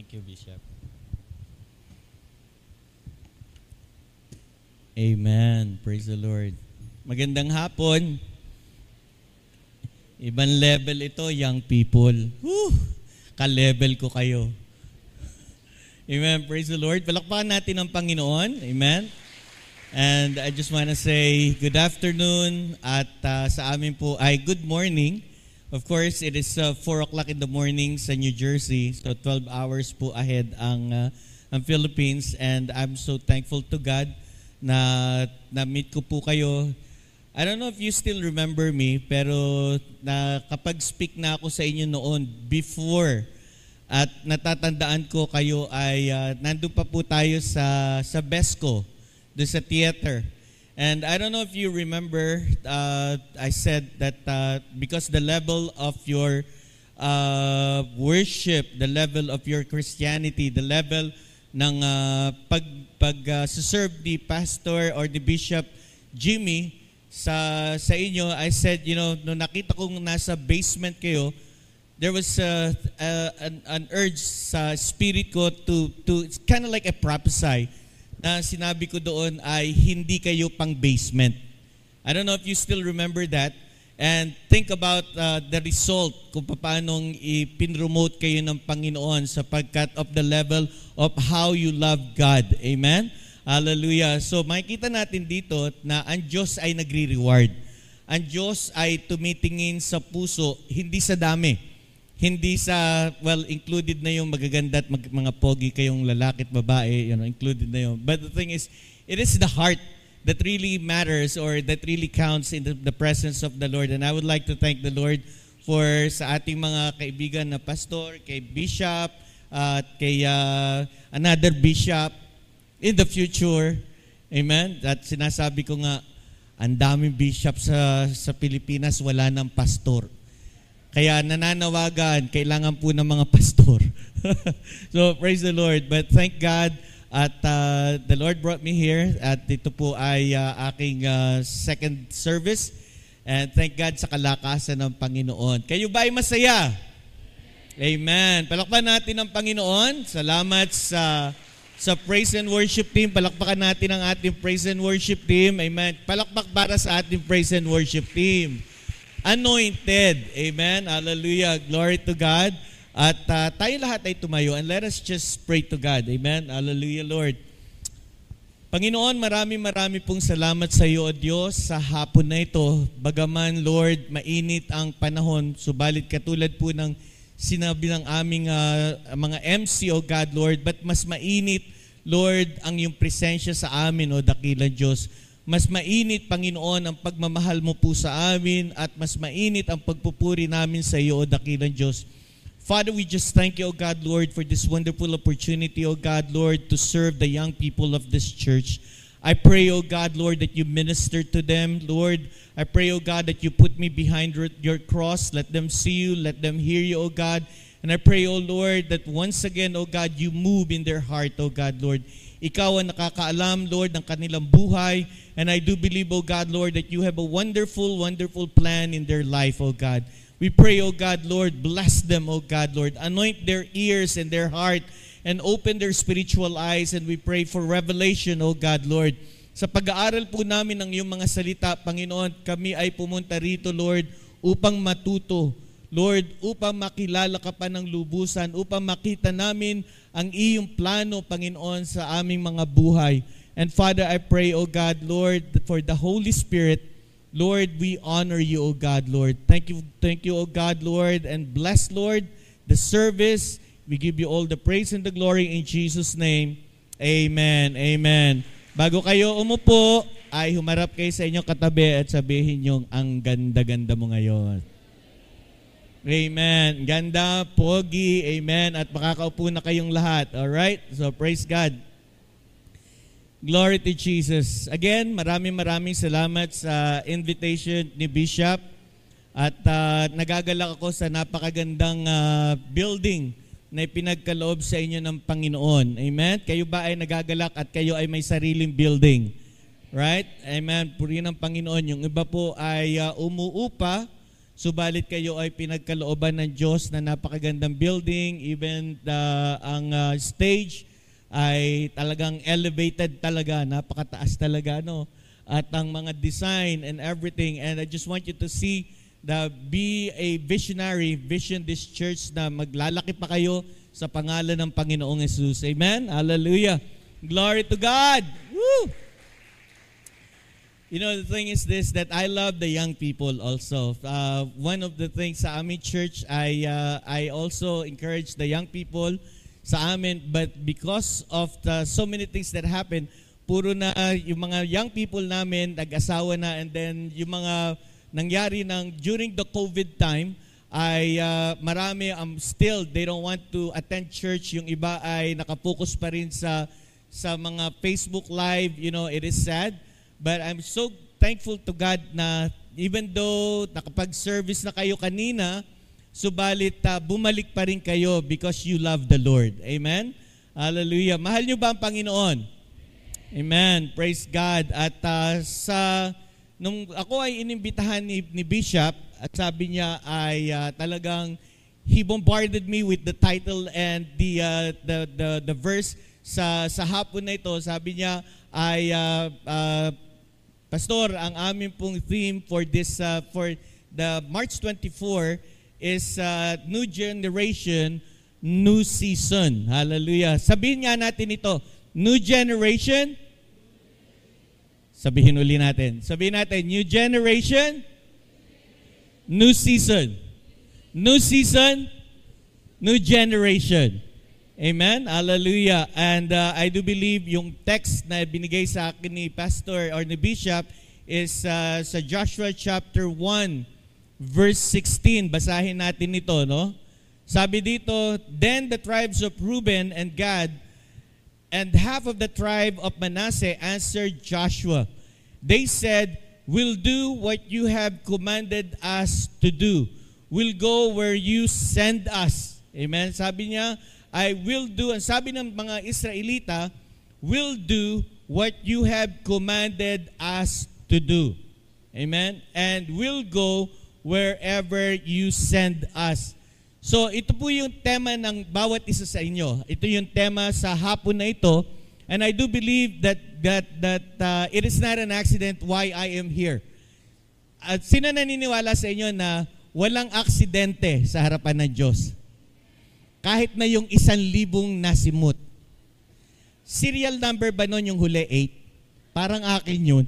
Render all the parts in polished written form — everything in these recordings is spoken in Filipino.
Thank you, Bishop. Amen. Praise the Lord. Magandang hapon. Ibang level ito, young people. Woo! Ka-level ko kayo. Amen. Praise the Lord. Palakpakan natin ang Panginoon. Amen. And I just want to say good afternoon at sa amin po ay good morning. Of course, it is 4 o'clock in the morning sa New Jersey. So 12 hours po ahead ang Philippines. And I'm so thankful to God na na-meet ko po kayo. I don't know if you still remember me, pero kapag-speak na ako sa inyo noon before at natatandaan ko kayo ay nandun pa po tayo sa Besco, doon sa theater. And I don't know if you remember, I said that because the level of your worship, the level of your Christianity, the level ng serve the pastor or the Bishop Jimmy sa inyo, I said, you know, nung nakita kong nasa basement kayo, there was an urge sa spirit ko to it's kind of like a prophesy na sinabi ko doon ay hindi kayo pang basement. I don't know if you still remember that. And think about the result kung paano ipinromote kayo ng Panginoon sapagkat of the level of how you love God. Amen? Hallelujah. So makikita natin dito na ang Diyos ay nagre-reward. Ang Diyos ay tumitingin sa puso, hindi sa dami. Hindi sa, well, included na yung magaganda at mga pogi kayong lalaki at babae, you know, included na yun. But the thing is, it is the heart that really matters or that really counts in the presence of the Lord. And I would like to thank the Lord for sa ating mga kaibigan na pastor, kay Bishop, at kay another Bishop in the future. Amen? At sinasabi ko nga, ang daming bishop sa Pilipinas, wala ng pastor. Kaya nananawagan, kailangan po ng mga pastor. So, praise the Lord. But thank God at the Lord brought me here at ito po ay aking second service. And thank God sa kalakasan ng Panginoon. Kayo ba ay masaya? Amen. Palakpakan natin ang Panginoon. Salamat sa praise and worship team. Palakpakan natin ang ating praise and worship team. Amen. Palakpak para sa ating praise and worship team. Anointed. Amen. Hallelujah. Glory to God. At tayo lahat ay tumayo and let us just pray to God. Amen. Hallelujah, Lord. Panginoon, marami pong salamat sa iyo, O Diyos, sa hapon na ito. Bagaman, Lord, mainit ang panahon, subalit katulad po ng sinabi ng aming mga MC, O God, Lord, but mas mainit, Lord, ang iyong presensya sa amin, O dakilang Diyos. Mas mainit, Panginoon, ang pagmamahal mo po sa amin at mas mainit ang pagpupuri namin sa iyo, O dakilang Diyos. Father, we just thank you, O God, Lord, for this wonderful opportunity, O God, Lord, to serve the young people of this church. I pray, O God, Lord, that you minister to them, Lord. I pray, O God, that you put me behind your cross. Let them see you. Let them hear you, O God. And I pray, O Lord, that once again, O God, you move in their heart, O God, Lord. Ikaw ang nakakaalam, Lord, ng kanilang buhay. And I do believe, O God, Lord, that you have a wonderful, wonderful plan in their life, O God. We pray, O God, Lord, bless them, O God, Lord. Anoint their ears and their heart and open their spiritual eyes. And we pray for revelation, O God, Lord. Sa pag-aaral po namin ng iyong mga salita, Panginoon, kami ay pumunta rito, Lord, upang matuto. Lord, upang makilala ka pa ng lubusan, upang makita namin ang iyong plano, Panginoon, sa aming mga buhay. And Father, I pray, O God, Lord, for the Holy Spirit. Lord, we honor you, O God, Lord. Thank you, O God, Lord, and bless, Lord, the service. We give you all the praise and the glory in Jesus' name. Amen. Amen. Bago kayo umupo, ay humarap kayo sa inyong katabi at sabihin nyo, ang ganda-ganda mo ngayon. Amen. Ganda, pogi, amen. At makakaupo na kayong lahat. Alright? So, praise God. Glory to Jesus. Again, maraming salamat sa invitation ni Bishop. At nagagalak ako sa napakagandang building na ipinagkaloob sa inyo ng Panginoon. Amen? Kayo ba ay nagagalak at kayo ay may sariling building? Right? Amen? Purihin ng Panginoon. Yung iba po ay umuupa. Subalit kayo ay pinagkalooban ng Diyos na napakagandang building, even ang stage ay talagang elevated talaga, napakataas talaga, no? At ang mga design and everything. And I just want you to see be a visionary, vision this church na maglalaki pa kayo sa pangalan ng Panginoong Jesus. Amen? Hallelujah. Glory to God. Woo! You know, the thing is this, that I love the young people also. One of the things sa aming church, I also encourage the young people sa amin, but because of so many things that happen, puro na yung mga young people namin, nag-asawa na, and then yung mga nangyari during the COVID time, ay marami still, they don't want to attend church. Yung iba ay nakapokus pa rin sa mga Facebook Live. You know, it is sad. But I'm so thankful to God na even though nakapag-service na kayo kanina, subalit bumalik pa rin kayo because you love the Lord. Amen? Hallelujah. Mahal nyo ba ang Panginoon? Amen. Praise God. At nung ako ay inimbitahan ni Bishop, at sabi niya ay talagang he bombarded me with the title and the verse sa hapon na ito. Sabi niya ay Pastor, ang aming pong theme for this for the March 24 is New Generation, New Season. Hallelujah. Sabihin nga natin ito, New Generation. Sabihin uli natin. Sabihin natin, New Generation, New Season. New Season, New Generation. Amen? Hallelujah. And I do believe yung text na binigay sa akin ni Pastor or ni Bishop is sa Joshua chapter 1, verse 16. Basahin natin ito, no? Sabi dito, Then the tribes of Reuben and Gad and half of the tribe of Manasseh answered Joshua. They said, We'll do what you have commanded us to do. We'll go where you send us. Amen? Sabi niya, I will do, ang sabi ng mga Israelita, will do what you have commanded us to do. Amen? And we'll go wherever you send us. So ito po yung tema ng bawat isa sa inyo. Ito yung tema sa hapon na ito. And I do believe that it is not an accident why I am here. At sino naniniwala sa inyo na walang aksidente sa harapan ng Diyos? Kahit na yung 1,000 nasimot. Serial number ba nun yung huli? 8? Parang akin yun.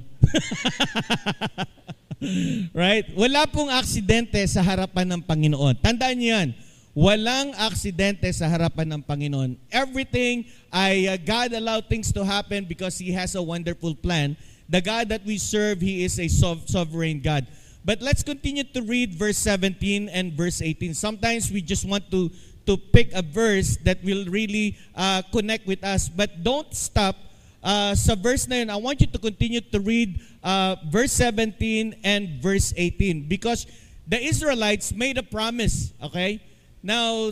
Right? Wala pong aksidente sa harapan ng Panginoon. Tandaan niyo yan. Walang aksidente sa harapan ng Panginoon. Everything, God allowed things to happen because He has a wonderful plan. The God that we serve, He is a sovereign God. But let's continue to read verse 17 and verse 18. Sometimes we just want to pick a verse that will really connect with us. But don't stop sa verse na yun. I want you to continue to read verse 17 and verse 18 because the Israelites made a promise, okay? Now,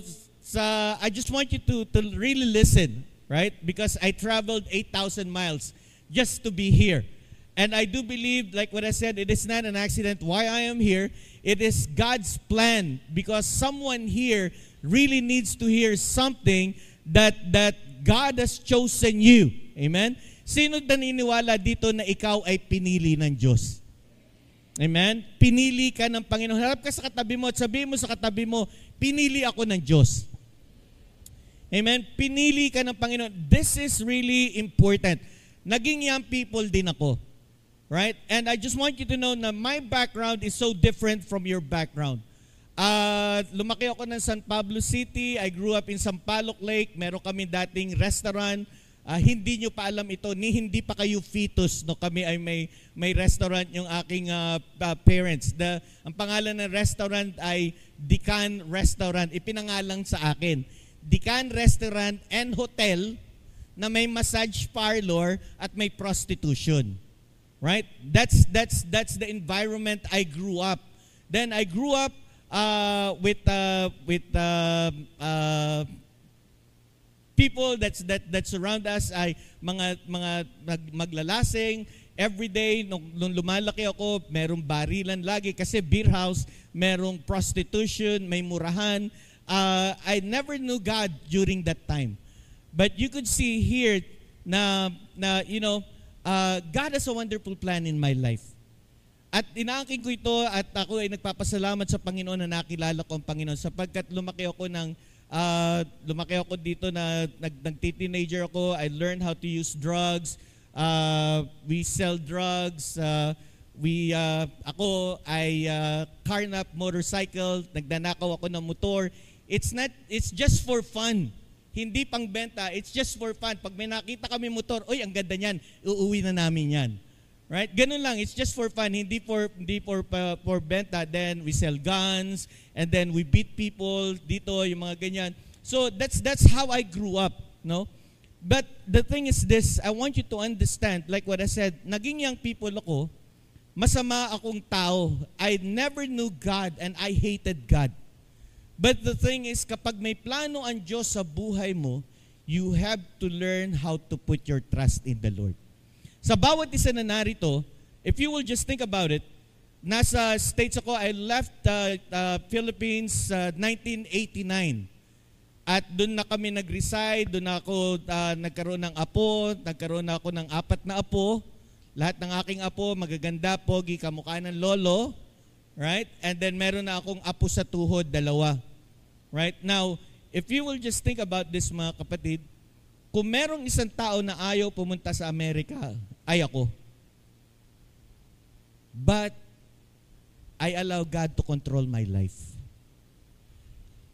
I just want you to really listen, right? Because I traveled 8,000 miles just to be here. And I do believe, like what I said, it is not an accident why I am here. It is God's plan because someone here really needs to hear something that God has chosen you. Amen? Sino naniniwala dito na ikaw ay pinili ng Diyos? Amen? Pinili ka ng Panginoon. Harap ka sa katabi mo at sabihin mo sa katabi mo, pinili ako ng Diyos. Amen? Pinili ka ng Panginoon. This is really important. Naging young people din ako. Right? And I just want you to know na my background is so different from your background. Lumaki ako ng San Pablo City. I grew up in Sampaloc Lake. Meron kami dating restaurant. Hindi nyo pa alam ito, hindi pa kayo fetus, no? Kami ay may restaurant yung aking parents. Ang pangalan ng restaurant ay Dican Restaurant. Ipinangalang sa akin. Dican Restaurant and Hotel na may massage parlor at may prostitution. Right? That's the environment I grew up. Then I grew up with people that surround us ay mga maglalasing every day, nung lumalaki ako, merong barilan lagi kasi beer house, merong prostitution, may murahan. I never knew God during that time. But you could see here na God has a wonderful plan in my life. At inaangkin ko ito at ako ay nagpapasalamat sa Panginoon na nakilala ko ang Panginoon sapagkat lumaki ako dito na nag-teenager ako. I learned how to use drugs. We sell drugs. Ako ay carnap motorcycle. Nagdanakaw ako ng motor. It's just for fun. Hindi pang benta, it's just for fun. Pag may nakita kami motor, oy, ang ganda niyan, uuwi na namin yan. Right? Ganun lang, it's just for fun, hindi for benta. Then we sell guns, and then we beat people dito, yung mga ganyan. So that's how I grew up, no? But the thing is this, I want you to understand, like what I said, naging young people ako, masama akong tao. I never knew God and I hated God. But the thing is, kapag may plano ang Diyos sa buhay mo, you have to learn how to put your trust in the Lord. Sa bawat isa na narito, if you will just think about it, nasa States ako, I left Philippines 1989. At doon na kami nag-reside, doon ako nagkaroon ng apo, nagkaroon na ako ng 4 na apo. Lahat ng aking apo, magaganda, pogi, kamukha ng lolo. Right? And then meron na akong apo sa tuhod, 2. Right? Now, if you will just think about this mga kapatid, kung merong isang tao na ayaw pumunta sa Amerika, ay ako. But, I allow God to control my life.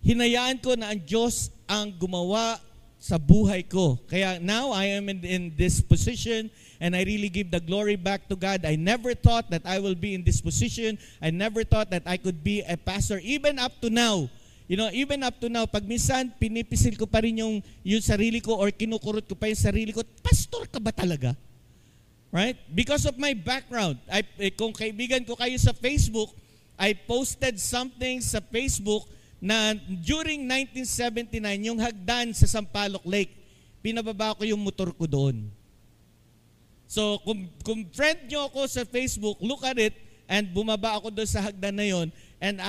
Hinayaan ko na ang Diyos ang gumawa sa buhay ko. Kaya now, I am in this position and I really give the glory back to God. I never thought that I will be in this position. I never thought that I could be a pastor. Even up to now, even up to now, pag minsan pinipisil ko pa rin yung sarili ko or kinukurot ko pa yung sarili ko, pastor ka ba talaga? Right? Because of my background. Kung kaibigan ko kayo sa Facebook, I posted something sa Facebook na during 1979, yung hagdan sa Sampaloc Lake, pinababa ko yung motor ko doon. So, kung friend nyo ako sa Facebook, look at it, and bumaba ako doon sa hagdan na yon. And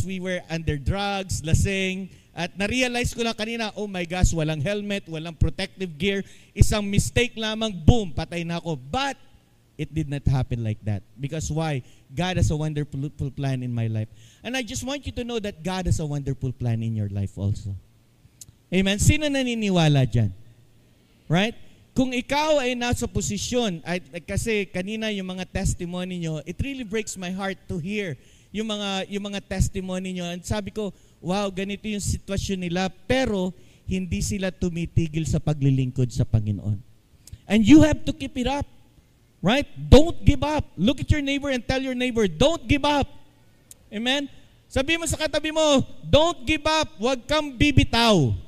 we were under drugs, lasing, at na-realize ko lang kanina, oh my gosh, walang helmet, walang protective gear, isang mistake lamang, boom, patay na ako. But, it did not happen like that. Because why? God has a wonderful plan in my life. And I just want you to know that God has a wonderful plan in your life also. Amen? Sino naniniwala dyan? Right? Kung ikaw ay nasa posisyon, kasi kanina yung mga testimony nyo, it really breaks my heart to hear yung mga testimony nyo. And sabi ko, wow, ganito yung sitwasyon nila, pero hindi sila tumitigil sa paglilingkod sa Panginoon. And you have to keep it up. Right? Don't give up. Look at your neighbor and tell your neighbor, don't give up. Amen? Sabi mo sa katabi mo, don't give up. Huwag kang bibitaw.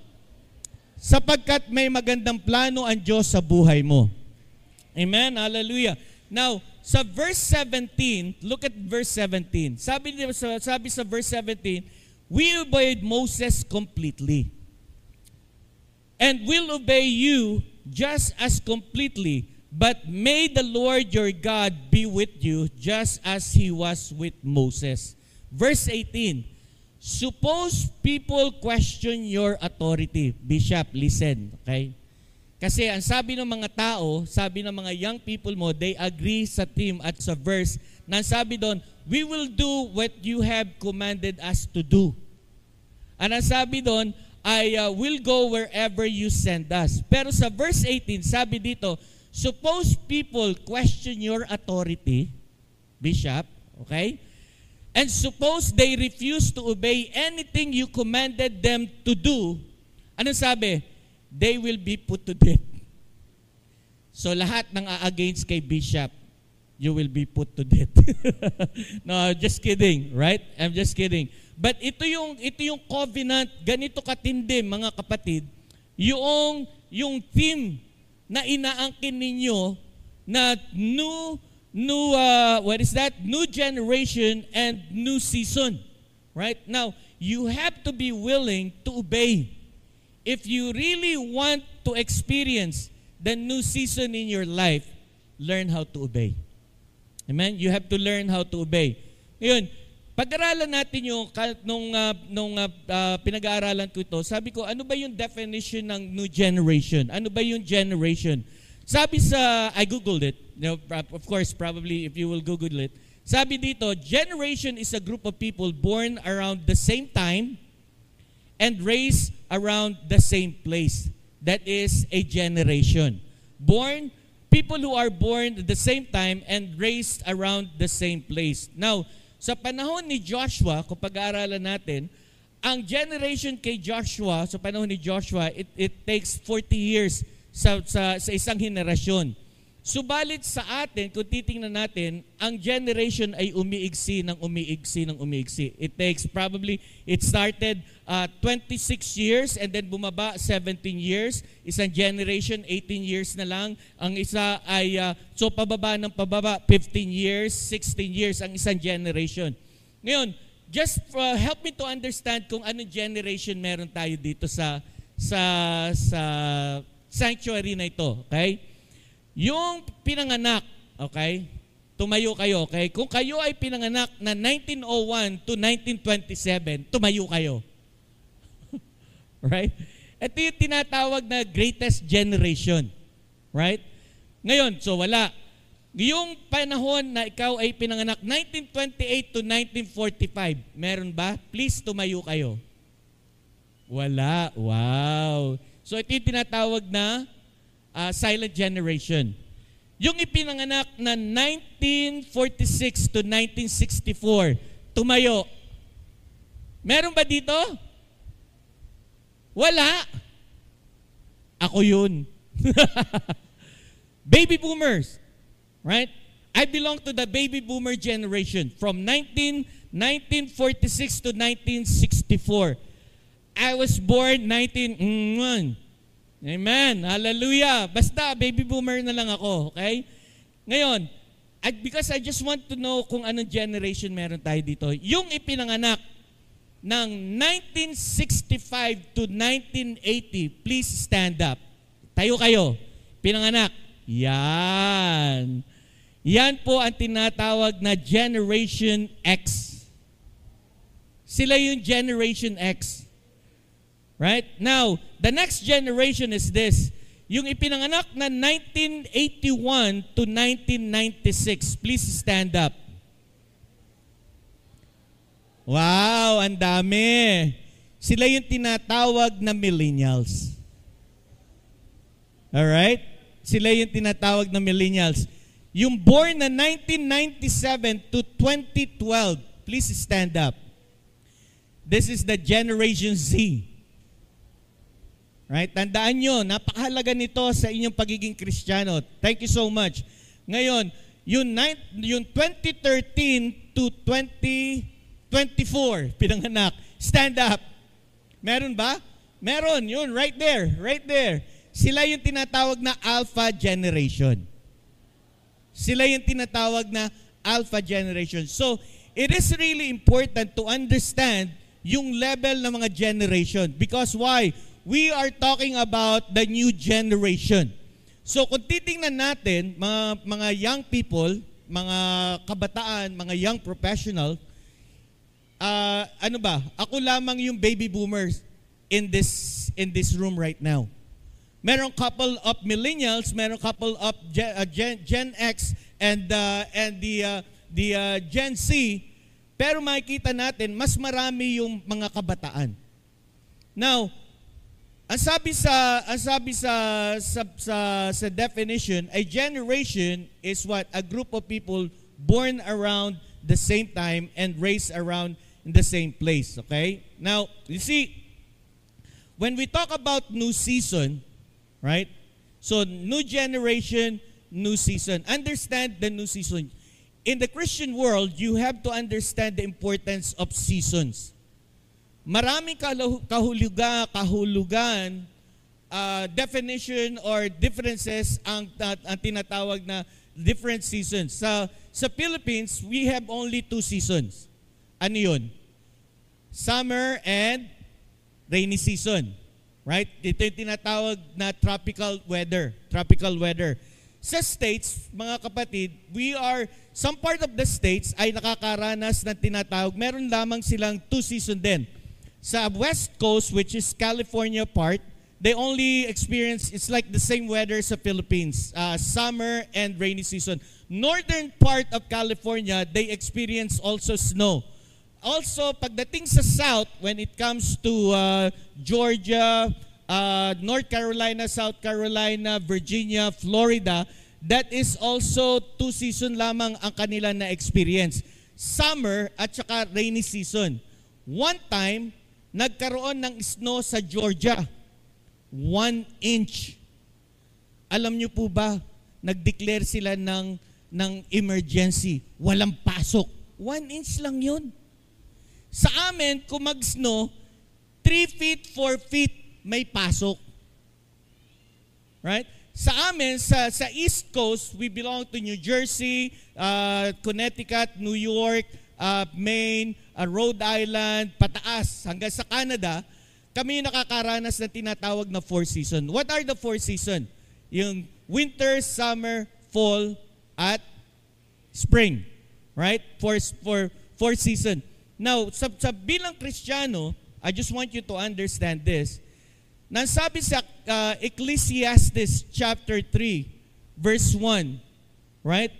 Sapagkat may magandang plano ang Diyos sa buhay mo. Amen? Hallelujah. Now, sa verse 17, look at verse 17. Sabi sa verse 17, we obeyed Moses completely. And will obey you just as completely. But may the Lord your God be with you just as He was with Moses. Verse 18, suppose people question your authority. Bishop, listen, okay? Kasi ang sabi ng mga tao, sabi ng mga young people mo, they agree sa theme at sa verse, na sabi doon, we will do what you have commanded us to do. Ang sabi doon, I will go wherever you send us. Pero sa verse 18, sabi dito, suppose people question your authority, Bishop, okay? And suppose they refuse to obey anything you commanded them to do, ano sabi? They will be put to death. So lahat ng against kay Bishop, you will be put to death. No, just kidding, right? I'm just kidding. But ito yung covenant, ganito katindi mga kapatid, yung theme na inaangkin ninyo na new generation and new season. Right? Now, you have to be willing to obey. If you really want to experience the new season in your life, learn how to obey. Amen? You have to learn how to obey. Ngayon, pag-aralan natin yung, nung pinag-aaralan ko ito, sabi ko, ano ba yung definition ng new generation? Ano ba yung generation? Sabi I Googled it. You know, of course, probably if you will Google it. Sabi dito, generation is a group of people born around the same time and raised around the same place. That is a generation. People who are born at the same time and raised around the same place. Now, sa panahon ni Joshua, kung pag-aaralan natin, ang generation kay Joshua, sa panahon ni Joshua, it takes 40 years sa isang henerasyon. Subalit sa atin, kung titingnan natin, ang generation ay umiigsi ng umiigsi ng umiigsi. It started 26 years and then bumaba 17 years. Isang generation, 18 years na lang. Ang isa ay, pababa ng pababa, 15 years, 16 years ang isang generation. Ngayon, just help me to understand kung anong generation meron tayo dito sa sanctuary na ito, okay? Yung pinanganak, okay? Tumayo kayo, okay? Kung kayo ay pinanganak na 1901 to 1927, tumayo kayo. Right? Ito yung tinatawag na greatest generation. Right? Ngayon, so wala. Yung panahon na ikaw ay pinanganak 1928 to 1945, meron ba? Please tumayo kayo. Wala. Wow. So ito yung tinatawag na silent generation. Yung ipinanganak na 1946 to 1964, tumayo. Meron ba dito? Wala. Ako yun. Baby boomers. Right? I belong to the baby boomer generation from 1946 to 1964. I was born 19... Amen. Hallelujah. Basta, baby boomer na lang ako. Okay? Ngayon, because I just want to know kung anong generation meron tayo dito. Yung ipinanganak ng 1965 to 1980, please stand up. Tayo kayo. Pinanganak. Yan. Yan po ang tinatawag na Generation X. Sila yung Generation X. Right? Now, the next generation is this. Yung ipinanganak na 1981 to 1996. Please stand up. Wow, ang dami. Sila yung tinatawag na millennials. Alright? Sila yung tinatawag na millennials. Yung born na 1997 to 2012. Please stand up. This is the Generation Z. Right? Tandaan nyo, napakahalaga nito sa inyong pagiging Kristiyano. Thank you so much. Ngayon, yung 2013 to 2024, pinanganak. Stand up. Meron ba? Meron. Yun, right there. Right there. Sila yung tinatawag na Alpha Generation. Sila yung tinatawag na Alpha Generation. So, it is really important to understand yung level ng mga generation. Because why? We are talking about the new generation. So kung titingnan natin, mga young people, mga kabataan, mga young professional, ako lamang yung baby boomers in this room right now. Merong couple of millennials, merong couple of Gen X and the Gen Z, pero makikita natin mas marami yung mga kabataan. Now, ang sabi sa definition, a generation is what? A group of people born around the same time and raised around in the same place. Okay? Now, you see, when we talk about new season, right? So, new generation, new season. Understand the new season. In the Christian world, you have to understand the importance of seasons. Maraming kahulugan, definition or differences ang tinatawag na different seasons. Sa Philippines, we have only 2 seasons. Ano yun? Summer and rainy season. Right? Ito yung tinatawag na tropical weather. Tropical weather. sa States, mga kapatid, some part of the States ay nakakaranas ng tinatawag, meron lamang silang 2 season din. Sa West Coast, which is California part, they only experience, it's like the same weather sa Philippines, summer and rainy season. Northern part of California, they experience also snow. Also, pagdating sa South, when it comes to Georgia, North Carolina, South Carolina, Virginia, Florida, that is also 2 season lamang ang kanila na experience. Summer at saka rainy season. One time, nagkaroon ng snow sa Georgia. 1 inch. Alam niyo po ba, nag-declare sila ng emergency. Walang pasok. 1 inch lang yun. Sa amin, kung mag-snow, 3 feet, 4 feet, may pasok. Right? Sa amin, sa East Coast, we belong to New Jersey, Connecticut, New York, Maine, Rhode Island, pataas, hanggang sa Canada, kami nakakaranas ng tinatawag na 4 season. What are the 4 season? Yung winter, summer, fall, at spring. Right? For 4 season. Now, sa bilang Kristiyano, I just want you to understand this. Nasabi sa Ecclesiastes chapter 3, verse 1, right?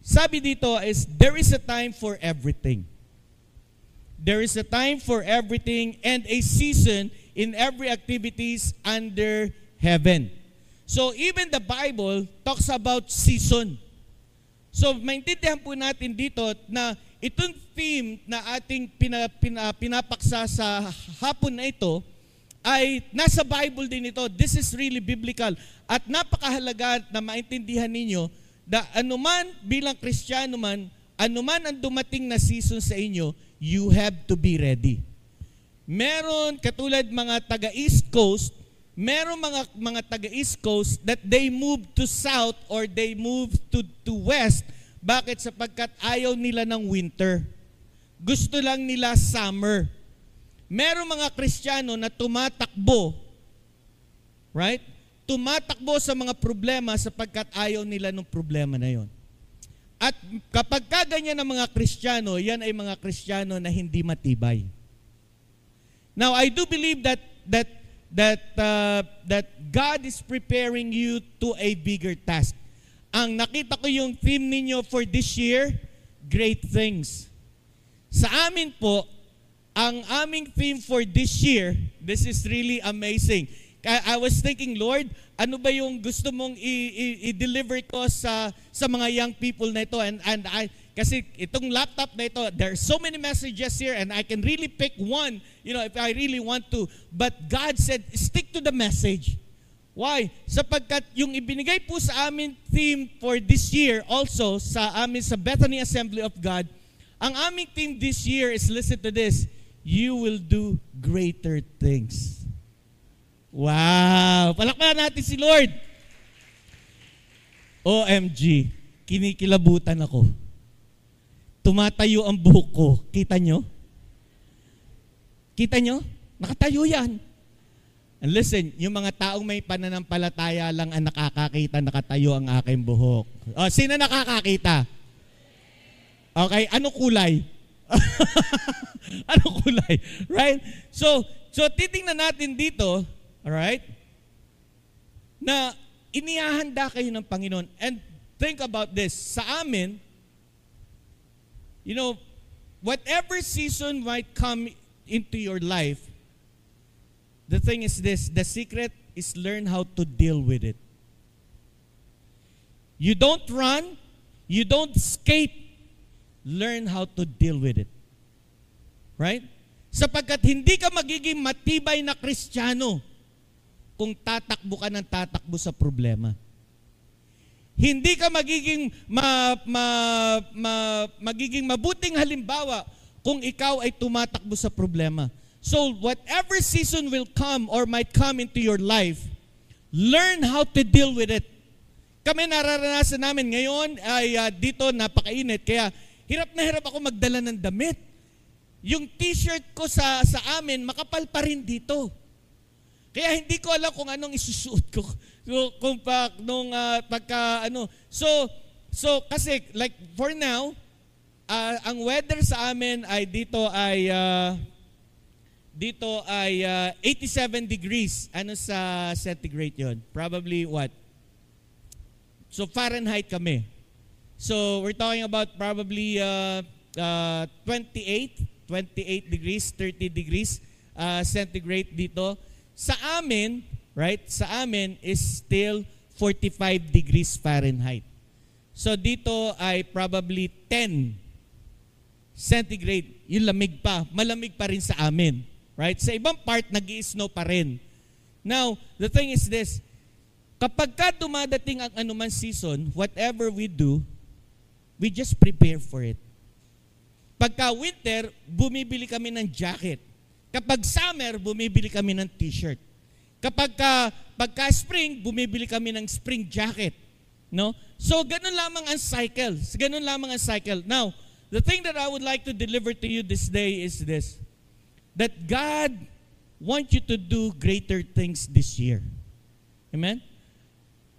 Sabi dito is, there is a time for everything. There is a time for everything and a season in every activities under heaven. So even the Bible talks about season. So maintindihan po natin dito na itong theme na ating pinapaksa sa hapon na ito ay nasa Bible din ito. This is really biblical. At napakahalaga na maintindihan ninyo na anuman bilang Kristiyano man, anuman ang dumating na season sa inyo, you have to be ready. Meron katulad mga taga-East Coast, meron mga taga-East Coast that they move to South or they move to West. Bakit? Sapagkat ayaw nila ng winter. Gusto lang nila summer. Meron mga Kristiyano na tumatakbo, right? Tumatakbo sa mga problema sapagkat ayaw nila ng problema na yon. At kapag kaganyan ng mga Kristiyano, yan ay mga Kristiyano na hindi matibay. Now, I do believe that God is preparing you to a bigger task. Ang nakita ko yung theme ninyo for this year, great things. Sa amin po, ang aming theme for this year, this is really amazing. I was thinking, Lord, ano ba yung gusto mong i-deliver ko sa mga young people na ito? And kasi itong laptop na ito, there are so many messages here and I can really pick one, if I really want to. But God said, stick to the message. Why? Sapagkat yung ibinigay po sa amin theme for this year also sa Bethany Assembly of God, ang aming theme this year is, listen to this, you will do greater things. Wow! Palakpakan natin si Lord. OMG, kinikilabutan ako. Tumatayo ang buhok ko. Kita nyo? Kita nyo? Nakatayo yan. And listen, yung mga taong may pananampalataya lang ang nakakakita, nakatayo ang aking buhok. O, sino nakakakita? Okay, ano kulay? Ano kulay? Right? So titingnan natin dito, alright, na inihahanda kayo ng Panginoon. And think about this. Sa amin, whatever season might come into your life, the thing is this, the secret is learn how to deal with it. You don't run, you don't escape, learn how to deal with it. Right? Sapagkat hindi ka magiging matibay na Kristiyano kung tatakbo ka ng tatakbo sa problema. Hindi ka magiging magiging mabuting halimbawa kung ikaw ay tumatakbo sa problema. So whatever season will come or might come into your life, learn how to deal with it. Kami nararanasan namin ngayon ay dito napakainit, kaya hirap na hirap ako magdala ng damit. Yung t-shirt ko sa amin, makapal pa rin dito. Kaya hindi ko alam kung anong isusuot ko. So, kung pagka ano. So kasi like for now, ang weather sa amin ay dito ay 87 degrees. Ano sa centigrade 'yon? Probably what? So Fahrenheit kami. So we're talking about probably 28 degrees, 30 degrees centigrade dito. Sa amin, right? Sa amin is still 45 degrees Fahrenheit. So dito ay probably 10 centigrade. Yung lamig pa. Malamig pa rin sa amin. Right? Sa ibang part, nag-i-snow pa rin. Now, the thing is this. Kapag ka dumadating ang anuman season, whatever we do, we just prepare for it. Pagka winter, bumibili kami ng jacket. Kapag summer, bumibili kami ng t-shirt. Pagka spring, bumibili kami ng spring jacket. No? So, ganun lamang ang cycle. Ganun lamang ang cycle. Now, the thing that I would like to deliver to you this day is this. That God wants you to do greater things this year. Amen?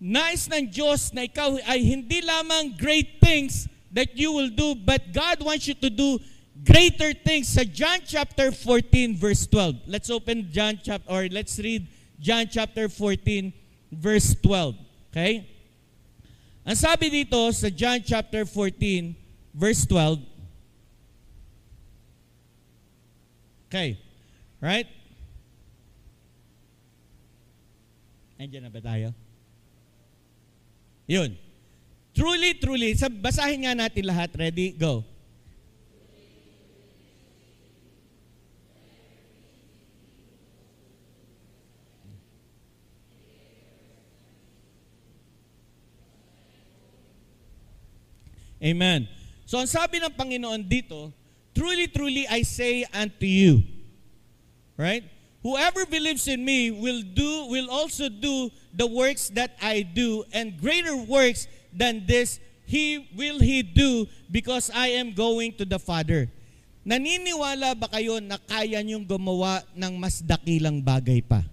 Nais ng Diyos na ikaw ay hindi lamang great things that you will do, but God wants you to do greater things. Sa John chapter 14 verse 12. Let's open let's read John chapter 14 verse 12. Okay? Ang sabi dito sa John chapter 14 verse 12. Okay. Right? Andiyan na ba tayo? Yun. Truly, truly. Basahin nga natin lahat. Ready? Go. Amen. So ang sabi ng Panginoon dito, truly, truly I say unto you, right? Whoever believes in me will also do the works that I do, and greater works than this he do, because I am going to the Father. Naniniwala ba kayo na kaya niyong gumawa ng mas dakilang bagay pa?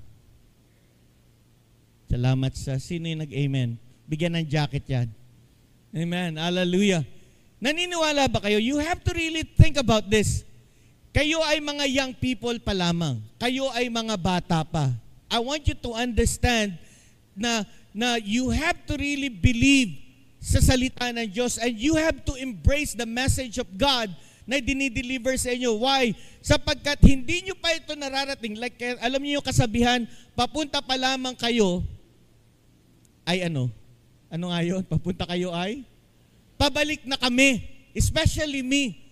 Salamat sa sino yung nag-amen. Bigyan ng jacket yan. Amen. Hallelujah. Naniniwala ba kayo? You have to really think about this. Kayo ay mga young people pa lamang. Kayo ay mga bata pa. I want you to understand na you have to really believe sa salita ng Diyos, and you have to embrace the message of God na dinideliver sa inyo. Why? Sapagkat hindi nyo pa ito nararating. Like, alam niyo yung kasabihan, papunta pa lamang kayo ay ano? Ano nga yun? Papunta kayo ay? Pabalik na kami. Especially me.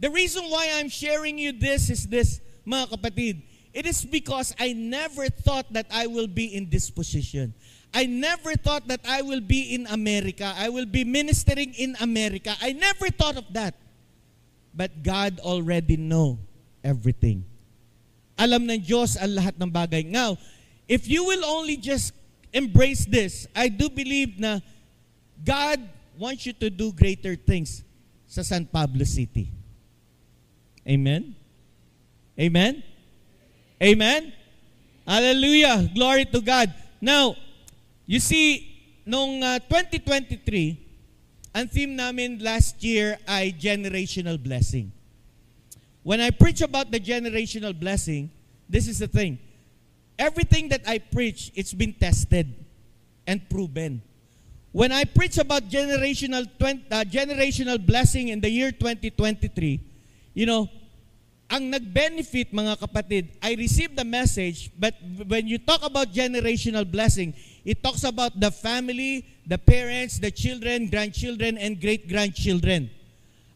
The reason why I'm sharing you this is this, mga kapatid. It is because I never thought that I will be in this position. I never thought that I will be in America. I will be ministering in America. I never thought of that. But God already know everything. Alam ng Diyos ang lahat ng bagay. Now, if you will only just embrace this, I do believe na God wants you to do greater things sa San Pablo City. Amen? Amen? Amen? Hallelujah! Glory to God. Now, you see, nung 2023, ang theme namin last year ay generational blessing. When I preach about the generational blessing, this is the thing. Everything that I preach, it's been tested and proven. When I preach about generational blessing in the year 2023, you know, ang nag-benefit, mga kapatid, I received the message, but when you talk about generational blessing, it talks about the family, the parents, the children, grandchildren, and great-grandchildren.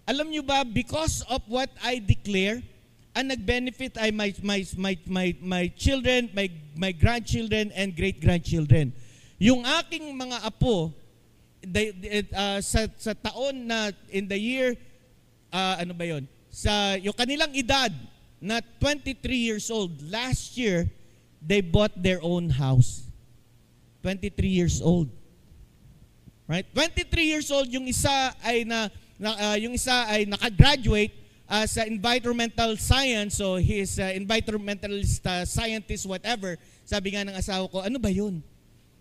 Alam nyo ba, because of what I declare, ang nag-benefit ay my children, my grandchildren, and great-grandchildren. Yung aking mga apo, sa taon na, in the year, ano ba yun? Yung kanilang edad na 23 years old, last year, they bought their own house. 23 years old. Right? 23 years old, yung isa ay naka-graduate, sa environmental science, so he is environmentalist scientist, whatever. Sabi nga ng asawa ko, ano ba yun?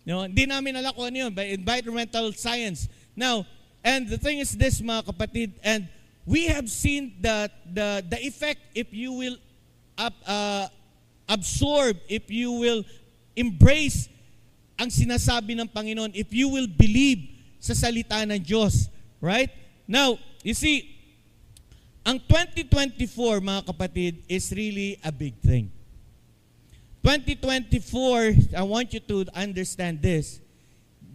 Hindi namin alam kung ano yun, by environmental science. Now, and the thing is this, mga kapatid, and we have seen the effect if you will absorb, if you will embrace ang sinasabi ng Panginoon, if you will believe sa salita ng Diyos. Right? Now, you see, ang 2024, mga kapatid, is really a big thing. 2024, I want you to understand this.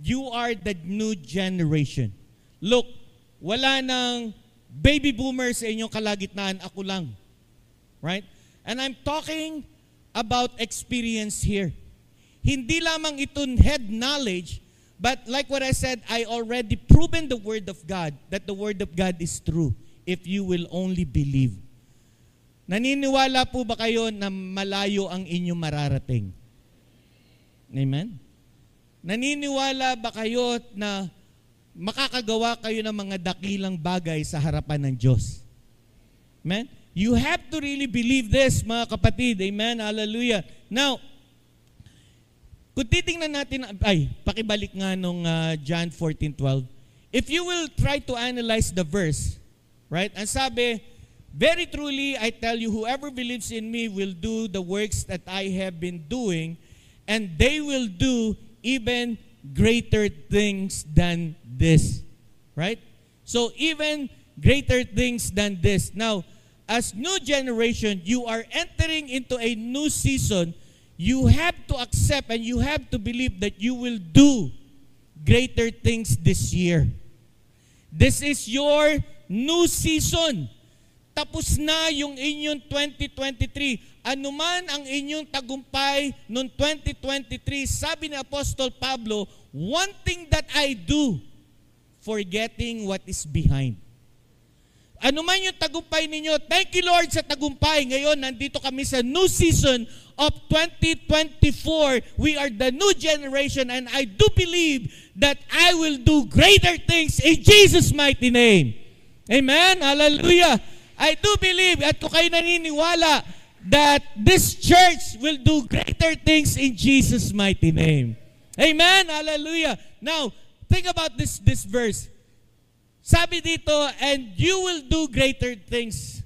You are the new generation. Look, wala nang baby boomers sa inyong kalagitnaan, ako lang. Right? And I'm talking about experience here. Hindi lamang itong head knowledge, but like what I said, I already proven the Word of God, that the Word of God is true if you will only believe. Naniniwala po ba kayo na malayo ang inyong mararating? Amen? Naniniwala ba kayo na makakagawa kayo ng mga dakilang bagay sa harapan ng Diyos? Amen? You have to really believe this, mga kapatid. Amen? Hallelujah. Now, kung titingnan natin, pakibalik nga nung John 14:12. If you will try to analyze the verse, right? Ang sabi, very truly, I tell you, whoever believes in me will do the works that I have been doing, and they will do even greater things than this. Right? So, even greater things than this. Now, as new generation, you are entering into a new season. You have to accept and you have to believe that you will do greater things this year. This is your new season. Tapos na yung inyong 2023. Anuman ang inyong tagumpay noong 2023, sabi ni Apostol Pablo, one thing that I do, forgetting what is behind. Anuman yung tagumpay ninyo, thank you Lord sa tagumpay. Ngayon, nandito kami sa new season of 2024. We are the new generation and I do believe that I will do greater things in Jesus' mighty name. Amen? Hallelujah. I do believe at kung kayo naniniwala that this church will do greater things in Jesus' mighty name. Amen? Hallelujah. Now, think about this verse. Sabi dito, and you will do greater things.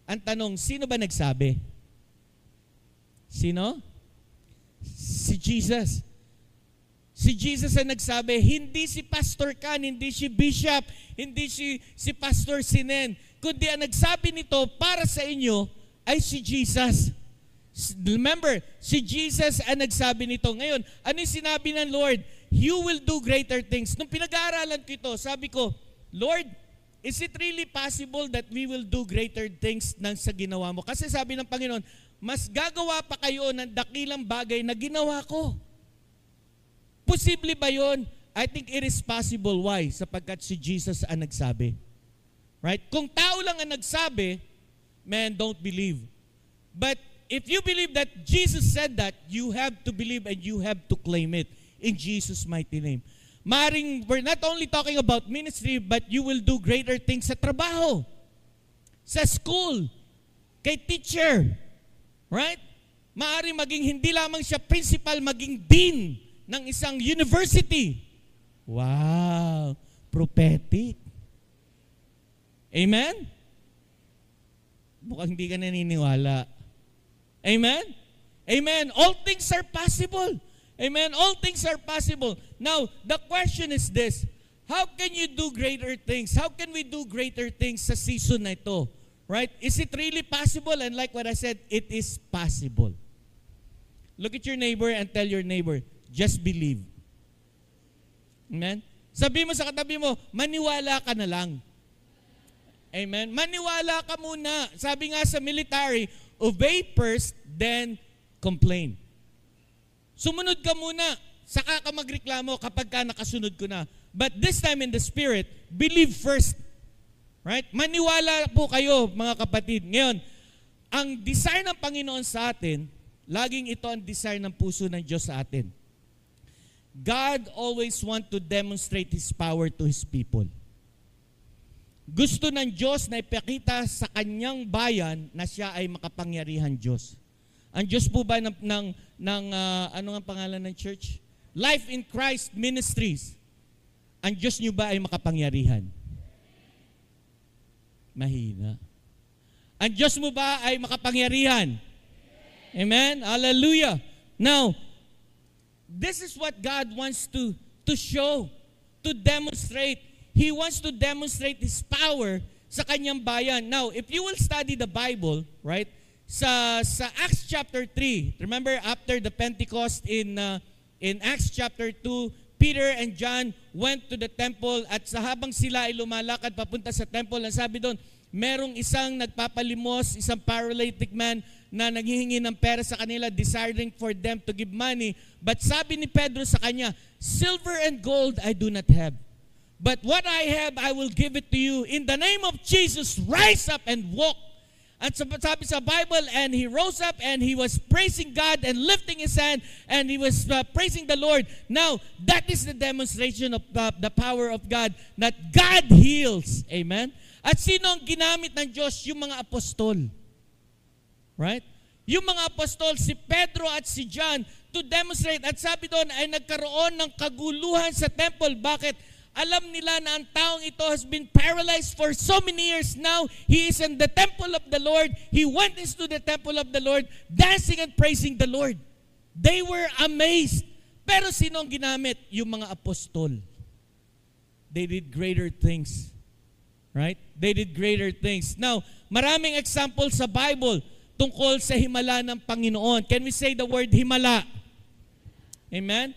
Ang tanong, sino ba nagsabi? Sino? Si Jesus. Si Jesus ang nagsabi, hindi si Pastor Kan, hindi si Bishop, hindi si Pastor Sinen, kundi ang nagsabi nito para sa inyo ay si Jesus. Remember, si Jesus ang nagsabi nito. Ngayon, ano yung sinabi ng Lord? You will do greater things. Nung pinag-aaralan ko ito, sabi ko, Lord, is it really possible that we will do greater things nang sa ginawa mo? Kasi sabi ng Panginoon, mas gagawa pa kayo ng dakilang bagay na ginawa ko. Posible ba yun? I think it is possible. Why? Sapagkat si Jesus ang nagsabi. Right? Kung tao lang ang nagsabi, man, don't believe. But if you believe that Jesus said that, you have to believe and you have to claim it in Jesus' mighty name. Maring, we're not only talking about ministry, but you will do greater things sa trabaho, sa school, kay teacher. Right? Maaring maging hindi lamang siya principal, maging dean ng isang university. Wow! Prophetic. Amen? Mukhang hindi ka naniniwala. Amen? Amen. All things are possible. Amen. All things are possible. Now, the question is this. How can you do greater things? How can we do greater things sa season na ito? Right? Is it really possible? And like what I said, it is possible. Look at your neighbor and tell your neighbor, just believe. Amen? Sabi mo sa katabi mo, maniwala ka na lang. Amen? Maniwala ka muna. Sabi nga sa military, obey first, then complain. Sumunod ka muna, saka ka magreklamo kapag ka nakasunod ko na. But this time in the Spirit, believe first. Right? Maniwala po kayo, mga kapatid. Ngayon, ang desire ng Panginoon sa atin, laging ito ang desire ng puso ng Diyos sa atin. God always want to demonstrate His power to His people. Gusto ng Diyos na ipakita sa kanyang bayan na siya ay makapangyarihan Diyos. Ang Diyos po ba ano nga pangalan ng church? Life in Christ Ministries. Ang Diyos niyo ba ay makapangyarihan? Mahina. Ang Diyos mo ba ay makapangyarihan? Amen? Hallelujah. Now, this is what God wants to show, to demonstrate. He wants to demonstrate His power sa kanyang bayan. Now, if you will study the Bible, right, sa Acts chapter 3, remember after the Pentecost in Acts chapter 2, Peter and John went to the temple at sa habang sila ay lumalakad papunta sa temple, ang sabi doon, merong isang nagpapalimos, isang paralytic man na naghihingi ng pera sa kanila, desiring for them to give money. But sabi ni Pedro sa kanya, silver and gold I do not have. But what I have, I will give it to you. In the name of Jesus, rise up and walk. At sabi sa Bible, and he rose up and he was praising God and lifting his hand and he was praising the Lord. Now, that is the demonstration of the power of God, that God heals. Amen? At sino ang ginamit ng Diyos? Yung mga apostol. Right? Yung mga apostol, si Pedro at si John, to demonstrate. At sabi doon ay nagkaroon ng kaguluhan sa temple. Bakit? Alam nila na ang taong ito has been paralyzed for so many years now. He is in the temple of the Lord. He went into the temple of the Lord, dancing and praising the Lord. They were amazed. Pero sino ang ginamit? Yung mga apostol. They did greater things. Right? They did greater things. Now, maraming examples sa Bible tungkol sa himala ng Panginoon. Can we say the word himala? Amen?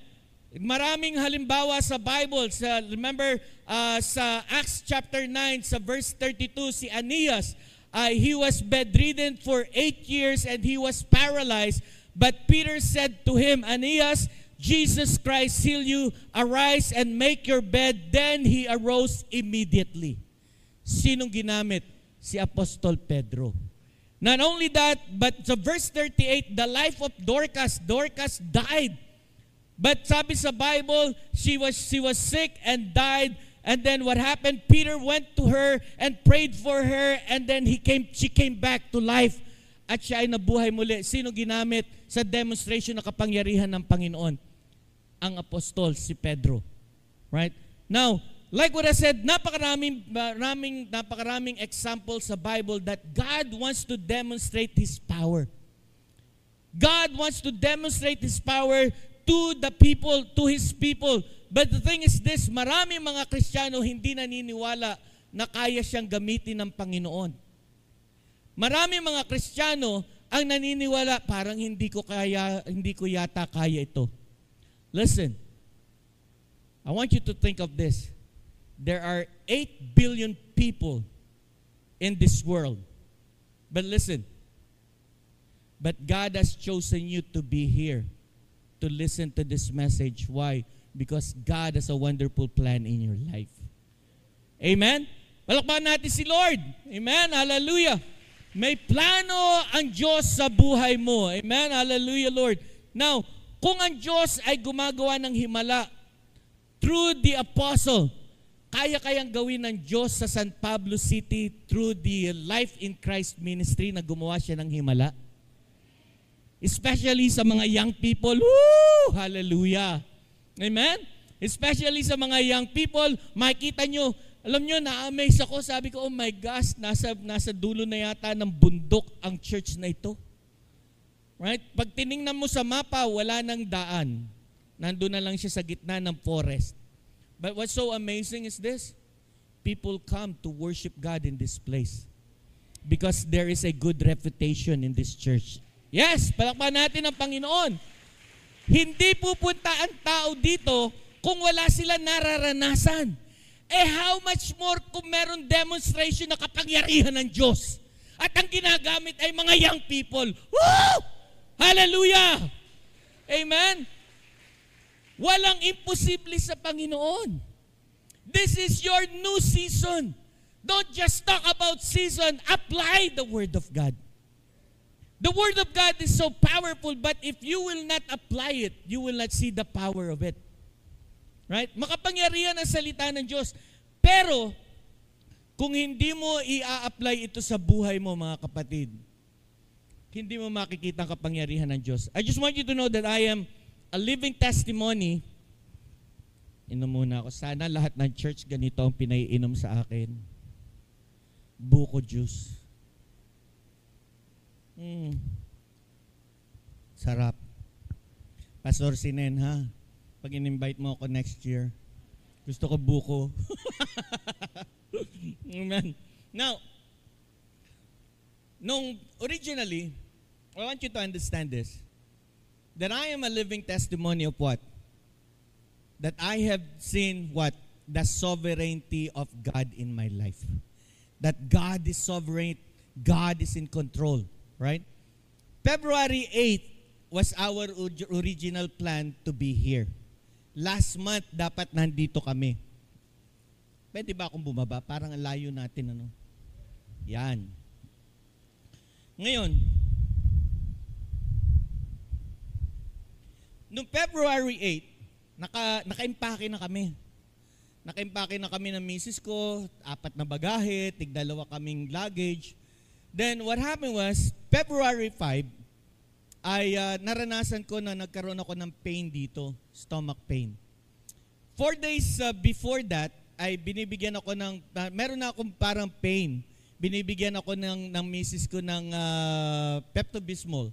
Maraming halimbawa sa Bible. Remember, sa Acts chapter 9, sa verse 32, si Aeneas, he was bedridden for 8 years and he was paralyzed. But Peter said to him, Aeneas, Jesus Christ heal you, arise and make your bed. Then he arose immediately. Sinong ginamit? Si Apostol Pedro. Not only that, but sa verse 38, the life of Dorcas died. But sabi sa Bible, she was sick and died. And then what happened? Peter went to her and prayed for her, and then she came back to life. At siya ay nabuhay muli. Sino ginamit sa demonstration na kapangyarihan ng Panginoon? Ang apostol, si Pedro. Right? Now, like what I said, napakaraming examples sa Bible that God wants to demonstrate His power. God wants to demonstrate His power to the people, to His people. But the thing is this, maraming mga Kristiyano hindi naniniwala na kaya siyang gamitin ng Panginoon. Maraming mga Kristiyano ang naniniwala, parang hindi ko yata kaya ito. Listen, I want you to think of this. There are 8 billion people in this world. But listen, but God has chosen you to be here to listen to this message. Why? Because God has a wonderful plan in your life. Amen? Palakpakan natin si Lord. Amen? Hallelujah. May plano ang Diyos sa buhay mo. Amen? Hallelujah, Lord. Now, kung ang Diyos ay gumagawa ng himala through the apostle, kaya-kayang gawin ng Diyos sa San Pablo City through the Life in Christ ministry na gumawa siya ng himala? Especially sa mga young people. Woo! Hallelujah. Amen? Especially sa mga young people, makikita nyo, alam nyo, na-amaze ako. Sabi ko, oh my gosh, nasa dulo na yata ng bundok ang church na ito. Right? Pag tiningnan mo sa mapa, wala nang daan. Nandun na lang siya sa gitna ng forest. But what's so amazing is this. People come to worship God in this place because there is a good reputation in this church. Yes, palakpakan natin ang Panginoon. Hindi pupunta ang tao dito kung wala sila nararanasan. How much more kung meron demonstration na kapangyarihan ng Diyos at ang ginagamit ay mga young people. Woo! Hallelujah! Amen? Walang imposible sa Panginoon. This is your new season. Don't just talk about season. Apply the Word of God. The Word of God is so powerful, but if you will not apply it, you will not see the power of it. Right? Makapangyarihan ang salita ng Diyos. Pero, Kung hindi mo i-apply ito sa buhay mo, mga kapatid, hindi mo makikita ang kapangyarihan ng Diyos. I just want you to know that I am a living testimony. Inom muna ako. Sana lahat ng church ganito ang pinaiinom sa akin. Buko juice. Sarap. Pastor Sinen, ha? Pag in-invite mo ako next year, gusto ko buko. Amen. Now, originally, I want you to understand this, that I am a living testimony of what? That I have seen what? The sovereignty of God in my life. That God is sovereign, God is in control, right? February 8th was our original plan to be here. Last month, dapat nandito kami. Pwede ba akong bumaba? Parang ang layo natin, ano? Yan. Ngayon, noong February 8, naka-impake na kami. Naka-impake na kami ng misis ko, 4 na bagahe, 2 kaming luggage. Then what happened was, February 5, ay naranasan ko na nagkaroon ako ng pain dito, stomach pain. 4 days before that, ay binibigyan ako ng, meron na akong parang pain. Binibigyan ako ng misis ko ng Pepto-Bismol.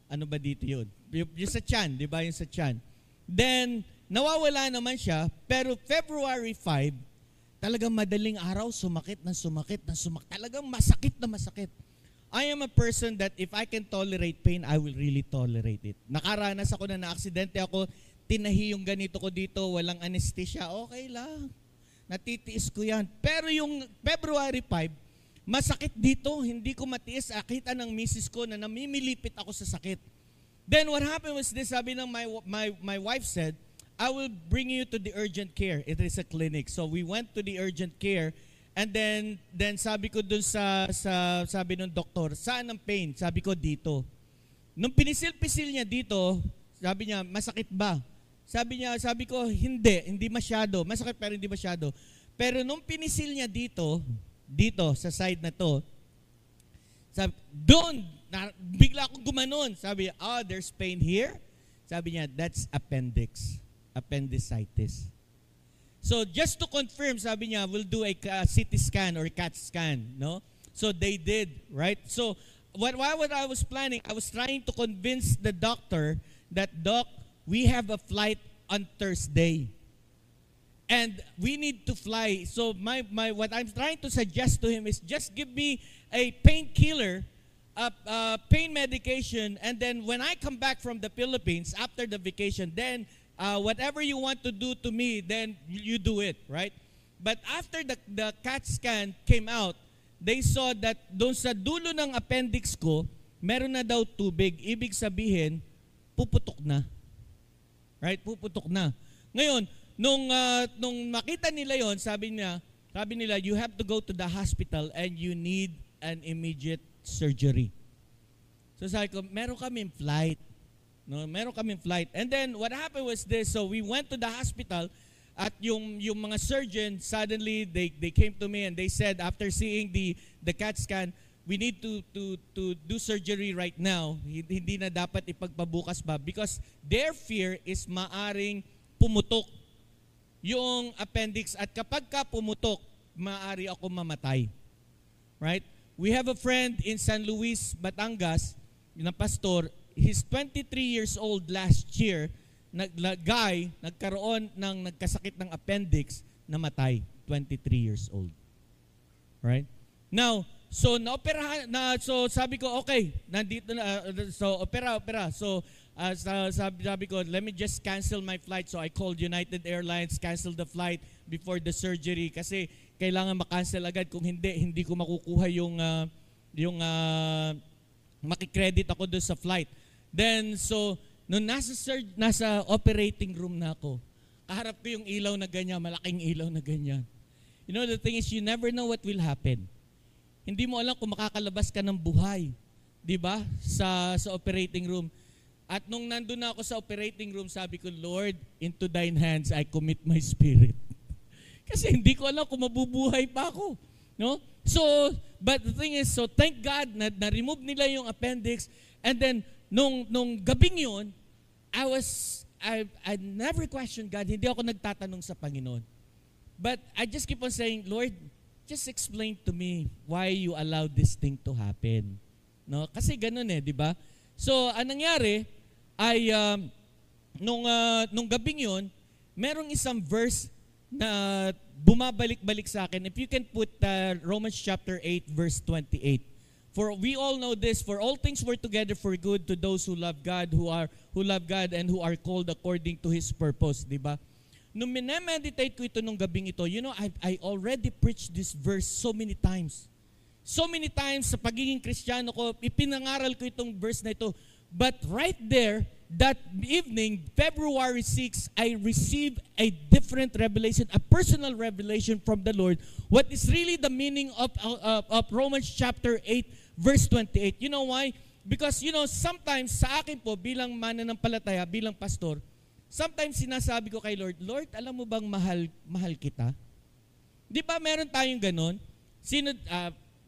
Ano ba dito yun? Yung sa tiyan, di ba? Yung sa tiyan. Then, nawawala naman siya, pero February 5, talagang madaling araw, sumakit. Talagang masakit na masakit. I am a person that if I can tolerate pain, I will really tolerate it. Nakaranas ako na aksidente ako, tinahi yung ganito ko dito, walang anesthesia, okay lang. Natitiis ko yan. Pero yung February 5, masakit dito, hindi ko matiis. Akita ng misis ko na namimilipit ako sa sakit. Then what happened was this, sabi ng my wife said, I will bring you to the urgent care. It is a clinic. So we went to the urgent care, and then sabi ko dun sabi ng doktor, saan ang pain? Sabi ko dito. Nung pinisil-pisil niya dito, sabi niya, masakit ba? Sabi ko, hindi masyado. Masakit pero hindi masyado. Pero nung pinisil niya dito sa side na to, sabi, bigla akong gumanon. Sabi, there's pain here. Sabi niya, that's appendicitis. So just to confirm, sabi niya, we'll do a CT scan or CAT scan, no? So they did, right? So what I was planning, I was trying to convince the doctor that, Doc, we have a flight on Thursday. And we need to fly. So what I'm trying to suggest to him is just give me a painkiller, pain medication, and then when I come back from the Philippines after the vacation, then whatever you want to do to me, then you do it, right? But after the CAT scan came out, they saw that doon sa dulo ng appendix ko, meron na daw tubig. Ibig sabihin, puputok na. Right? Puputok na. Ngayon, nung makita nila yon, sabi nila, you have to go to the hospital and you need an immediate surgery. So sabi ko, meron kaming flight. No, meron kaming flight. And then what happened was this, so we went to the hospital at yung mga surgeon, suddenly they came to me and they said, after seeing the CAT scan, we need to do surgery right now. Hindi na dapat ipagpabukas ba because their fear is maaring pumutok yung appendix at kapag ka pumutok, maaari ako mamatay. Right? We have a friend in San Luis, Batangas, na pastor. He's 23 years old last year. Nagkasakit ng appendix, namatay. 23 years old. Right? Now, so so sabi ko, okay, nandito na, so opera. So sabi ko, let me just cancel my flight. So I called United Airlines, cancel the flight before the surgery kasi kailangan makancel agad. Kung hindi ko makukuha yung makikredit ako doon sa flight. Then, so, nung nasa operating room na ako, kaharap ko yung ilaw na ganyan, malaking ilaw na ganyan. You know, the thing is, you never know what will happen. Hindi mo alam kung makakalabas ka ng buhay. Di ba? Sa operating room. At nung nandun na ako sa operating room, sabi ko, Lord, into thine hands I commit my spirit. Kasi hindi ko alam kung mabubuhay pa ako. No? So, but the thing is, so thank God na-remove nila yung appendix, and then nung gabing yun, I never questioned God. Hindi ako nagtatanong sa Panginoon. But I just keep on saying, Lord, just explain to me why you allowed this thing to happen. No? Kasi ganun di ba? So, anong nangyari ay nung gabing yun, merong isang verse na bumabalik-balik sa akin. If you can put Romans chapter 8 verse 28. For we all know this, for all things work together for good to those who love God, who love God and who are called according to His purpose, di ba? Nung minemeditate ko ito nung gabing ito, I already preached this verse so many times. So many times sa pagiging Kristiyano ko, ipinangaral ko itong verse na ito. But right there, that evening, February 6, I received a different revelation, a personal revelation from the Lord. What is really the meaning of Romans chapter 8, verse 28? You know why? Because, sometimes sa akin po, bilang mananampalataya, bilang pastor, sometimes sinasabi ko kay Lord, Lord, alam mo bang mahal kita? Di ba meron tayong ganon?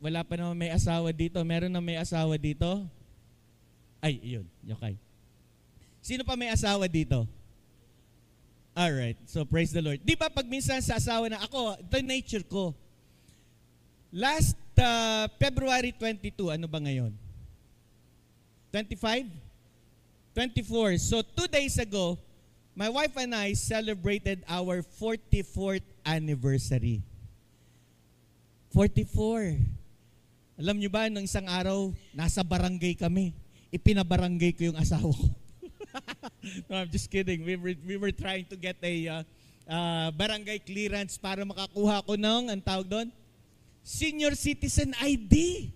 Wala pa naman may asawa dito. Meron na may asawa dito? Ay, yun. Okay. Sino pa may asawa dito? Alright. So, praise the Lord. Di ba pag minsan sa asawa na ako, ito yung nature ko. Last February 22, ano ba ngayon? 25? 24. So, 2 days ago, my wife and I celebrated our 44th anniversary. 44. Alam nyo ba, nung isang araw, nasa barangay kami. Ipinabarangay ko yung asawa ko. No, I'm just kidding. We were trying to get a barangay clearance para makakuha ko ng, ang tawag doon? Senior Citizen ID.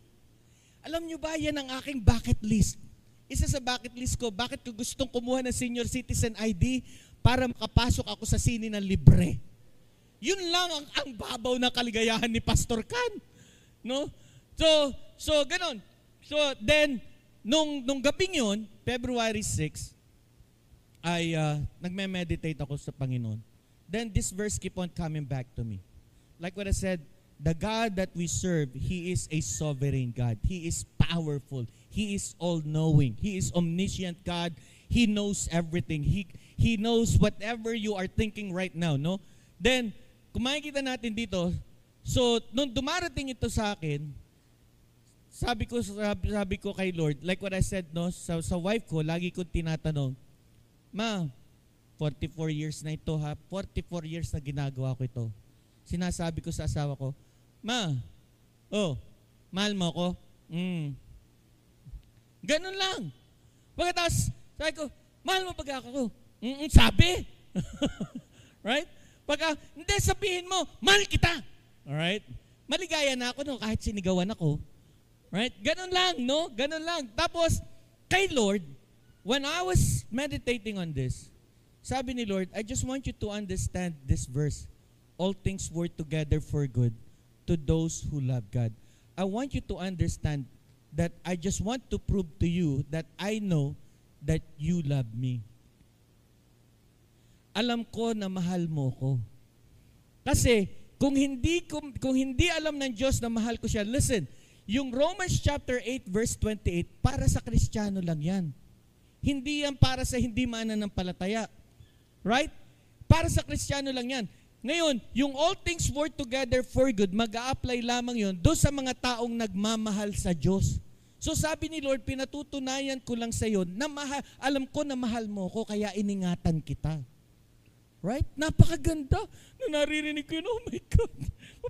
Alam nyo ba, yan ang aking bucket list. Isa sa bucket list ko, bakit ko gustong kumuha ng Senior Citizen ID? Para makapasok ako sa sini ng libre. Yun lang ang babaw na kaligayahan ni Pastor Kan. No? So ganon. So then, nung gabing yun, February 6, ay nagme-meditate ako sa Panginoon. Then this verse keep on coming back to me. Like what I said, the God that we serve, He is a sovereign God. He is powerful. He is all-knowing. He is omniscient God. He knows everything. He knows whatever you are thinking right now, no? Then, kung makikita natin dito, so, nung dumarating ito sa akin, sabi ko kay Lord, like what I said, no, sa wife ko, lagi ko tinatanong, Ma, 44 years na ito ha, 44 years na ginagawa ko ito. Sinasabi ko sa asawa ko, Ma, mahal mo ako? Ganun lang. Pagkatapos, sabi ko, mahal mo pag ako? Sabi. Right? Hindi, sabihin mo, mahal kita. Alright? Maligaya na ako no, kahit sinigawan ako. Right? Ganun lang, no? Ganun lang. Tapos, kay Lord, when I was meditating on this, sabi ni Lord, I just want you to understand this verse. All things work together for good to those who love God. I want you to understand that I just want to prove to you that I know that you love me. Alam ko na mahal mo ko. Kasi, kung hindi alam ng Diyos na mahal ko siya, listen, yung Romans chapter 8 verse 28, para sa Kristiyano lang yan. Hindi yan para sa hindi mananampalataya. Right? Para sa Kristiyano lang yan. Ngayon, yung all things work together for good, mag-a-apply lamang yun doon sa mga taong nagmamahal sa Diyos. So sabi ni Lord, pinatutunayan ko lang sa iyo na alam ko na mahal mo ko, kaya iningatan kita. Right? Napakaganda. Nung naririnig ko yun, oh my God,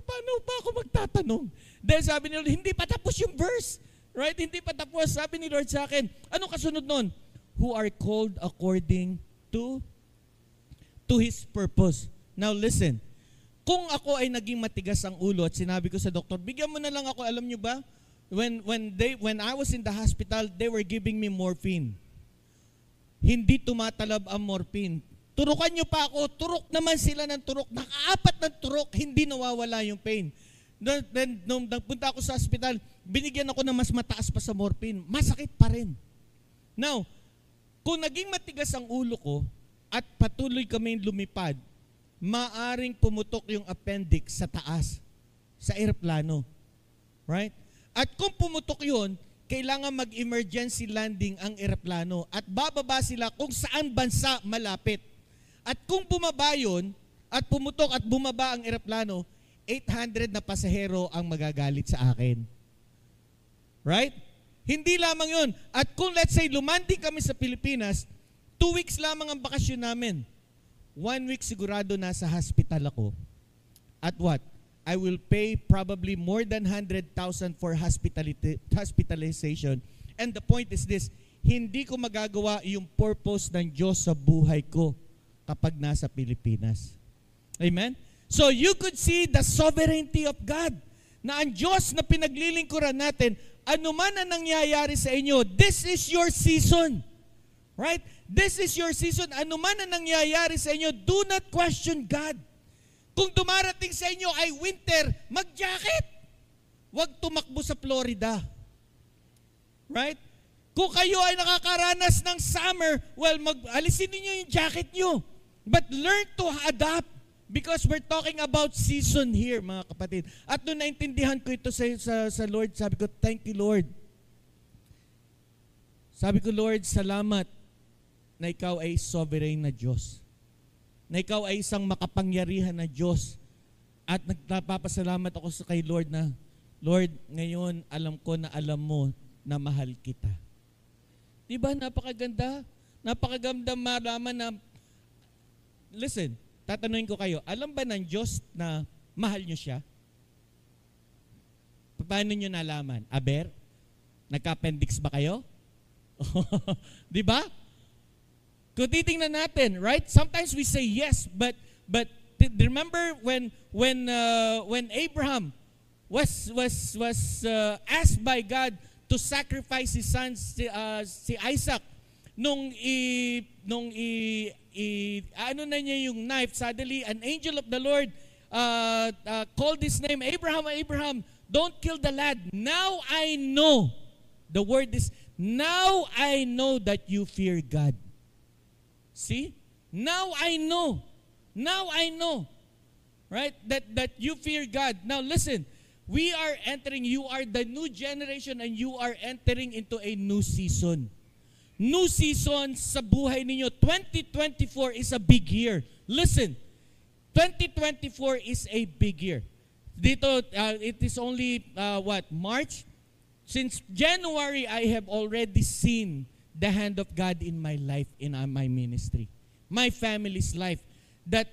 paano pa ako magtatanong? Dahil sabi ni Lord, hindi pa tapos yung verse. Right? Hindi pa tapos. Sabi ni Lord sa akin, anong kasunod nun? Who are called according to His purpose. Now listen, kung ako ay naging matigas ang ulo at sinabi ko sa doktor, bigyan mo na lang ako, alam nyo ba? When I was in the hospital, they were giving me morphine. Hindi tumatalab ang morphine. Turukan nyo pa ako, turok naman sila ng turok. Nakaapat ng turok, hindi nawawala yung pain. Then, nung nagpunta ako sa hospital, binigyan ako ng mas mataas pa sa morphine. Masakit pa rin. Now, kung naging matigas ang ulo ko at patuloy kami lumipad, maaring pumutok yung appendix sa taas. sa eroplano. Right? At kung pumutok yun, kailangan mag-emergency landing ang eroplano at bababa sila kung saan bansa malapit. At kung bumaba yun, at pumutok at bumaba ang eroplano, 800 na pasahero ang magagalit sa akin. Right? Hindi lamang yun. At kung let's say lumanding kami sa Pilipinas, 2 weeks lamang ang bakasyon namin. 1 week sigurado nasa hospital ako. At what? I will pay probably more than 100,000 for hospitalization. And the point is this, hindi ko magagawa yung purpose ng Diyos sa buhay ko kapag nasa Pilipinas. Amen? So you could see the sovereignty of God na ang Diyos na pinaglilingkuran natin, anuman ang nangyayari sa inyo, this is your season. Right? This is your season. Anuman ang nangyayari sa inyo, do not question God. Kung dumarating sa inyo ay winter, mag-jacket. Huwag tumakbo sa Florida. Right? Kung kayo ay nakakaranas ng summer, well, alisin niyo yung jacket niyo. But learn to adapt because we're talking about season here, mga kapatid. At nung naintindihan ko ito sa Lord, sabi ko, thank you, Lord. Sabi ko, Lord, salamat na ikaw ay sovereign na Diyos. Na ikaw ay isang makapangyarihan na Diyos. At nagpapasalamat ako sa kay Lord na, Lord, ngayon alam ko na alam mo na mahal kita. Diba? Napakaganda. Napakaganda malaman na, listen, tatanungin ko kayo, alam ba ng Diyos na mahal nyo siya? Paano nyo nalaman? Aber? Nagka-appendix ba kayo? Diba? Kung titingnan natin, right? Sometimes we say yes, but remember when Abraham was asked by God to sacrifice his son si Isaac, ano na niya yung knife, suddenly an angel of the Lord called his name, Abraham, Abraham, don't kill the lad. Now I know, the word is, now I know that you fear God. See? Now I know. Now I know. Right? That you fear God. Now listen, we are entering, you are the new generation and you are entering into a new season. New season sa buhay ninyo. 2024 is a big year. Listen, 2024 is a big year. Dito, it is only, March? Since January, I have already seen the hand of God in my life, in my ministry, my family's life, that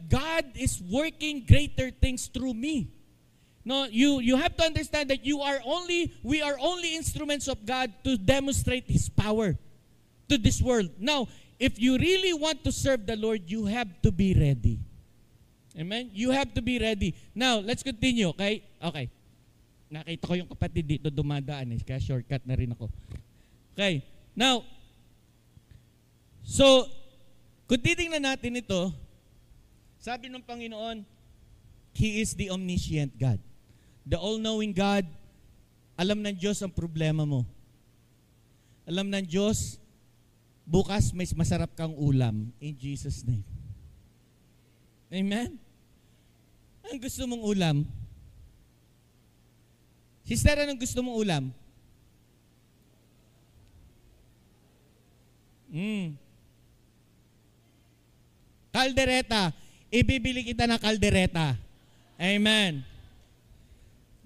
God is working greater things through me. No, you have to understand that we are only instruments of God to demonstrate His power to this world. Now, if you really want to serve the Lord, you have to be ready. Amen? You have to be ready. Now, let's continue, okay? Okay. Nakita ko yung kapatid dito dumadaan kaya shortcut na rin ako. Okay. Now, so, kung titingnan natin ito, sabi ng Panginoon, He is the omniscient God. The all-knowing God, alam ng Diyos ang problema mo. Alam ng Diyos, bukas may masarap kang ulam. In Jesus' name. Amen? Ang gusto mong ulam? Sister, anong gusto mong ulam? Kaldereta. Ibibili kita ng kaldereta. Amen.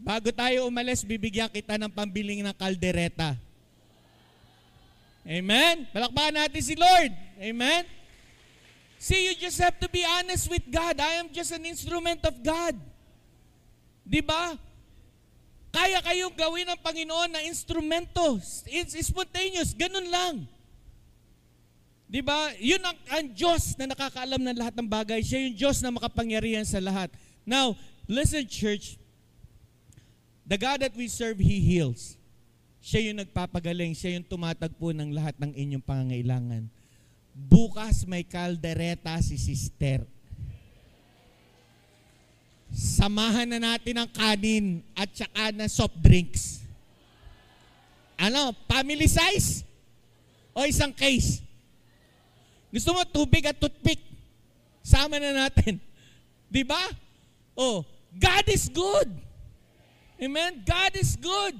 Bago tayo umalis, bibigyan kita ng pambiling ng kaldereta. Amen? Palakpakan natin si Lord. Amen? See, you just have to be honest with God. I am just an instrument of God. Diba? Kaya kayong gawin ng Panginoon na instrumento. It's spontaneous. Ganun lang. Diba? Yun ang Diyos na nakakaalam ng lahat ng bagay. Siya yung Diyos na makapangyarihan sa lahat. Now, listen, church. The God that we serve, He heals. Siya yung nagpapagaling. Siya yung tumatagpo ng lahat ng inyong pangangailangan. Bukas may kaldereta si sister. Samahan na natin ang kanin at saka ng soft drinks. Ano? Family size? O isang case? Gusto mo tubig at toothpick? Sama na natin. Diba? Oh, God is good. Amen? God is good.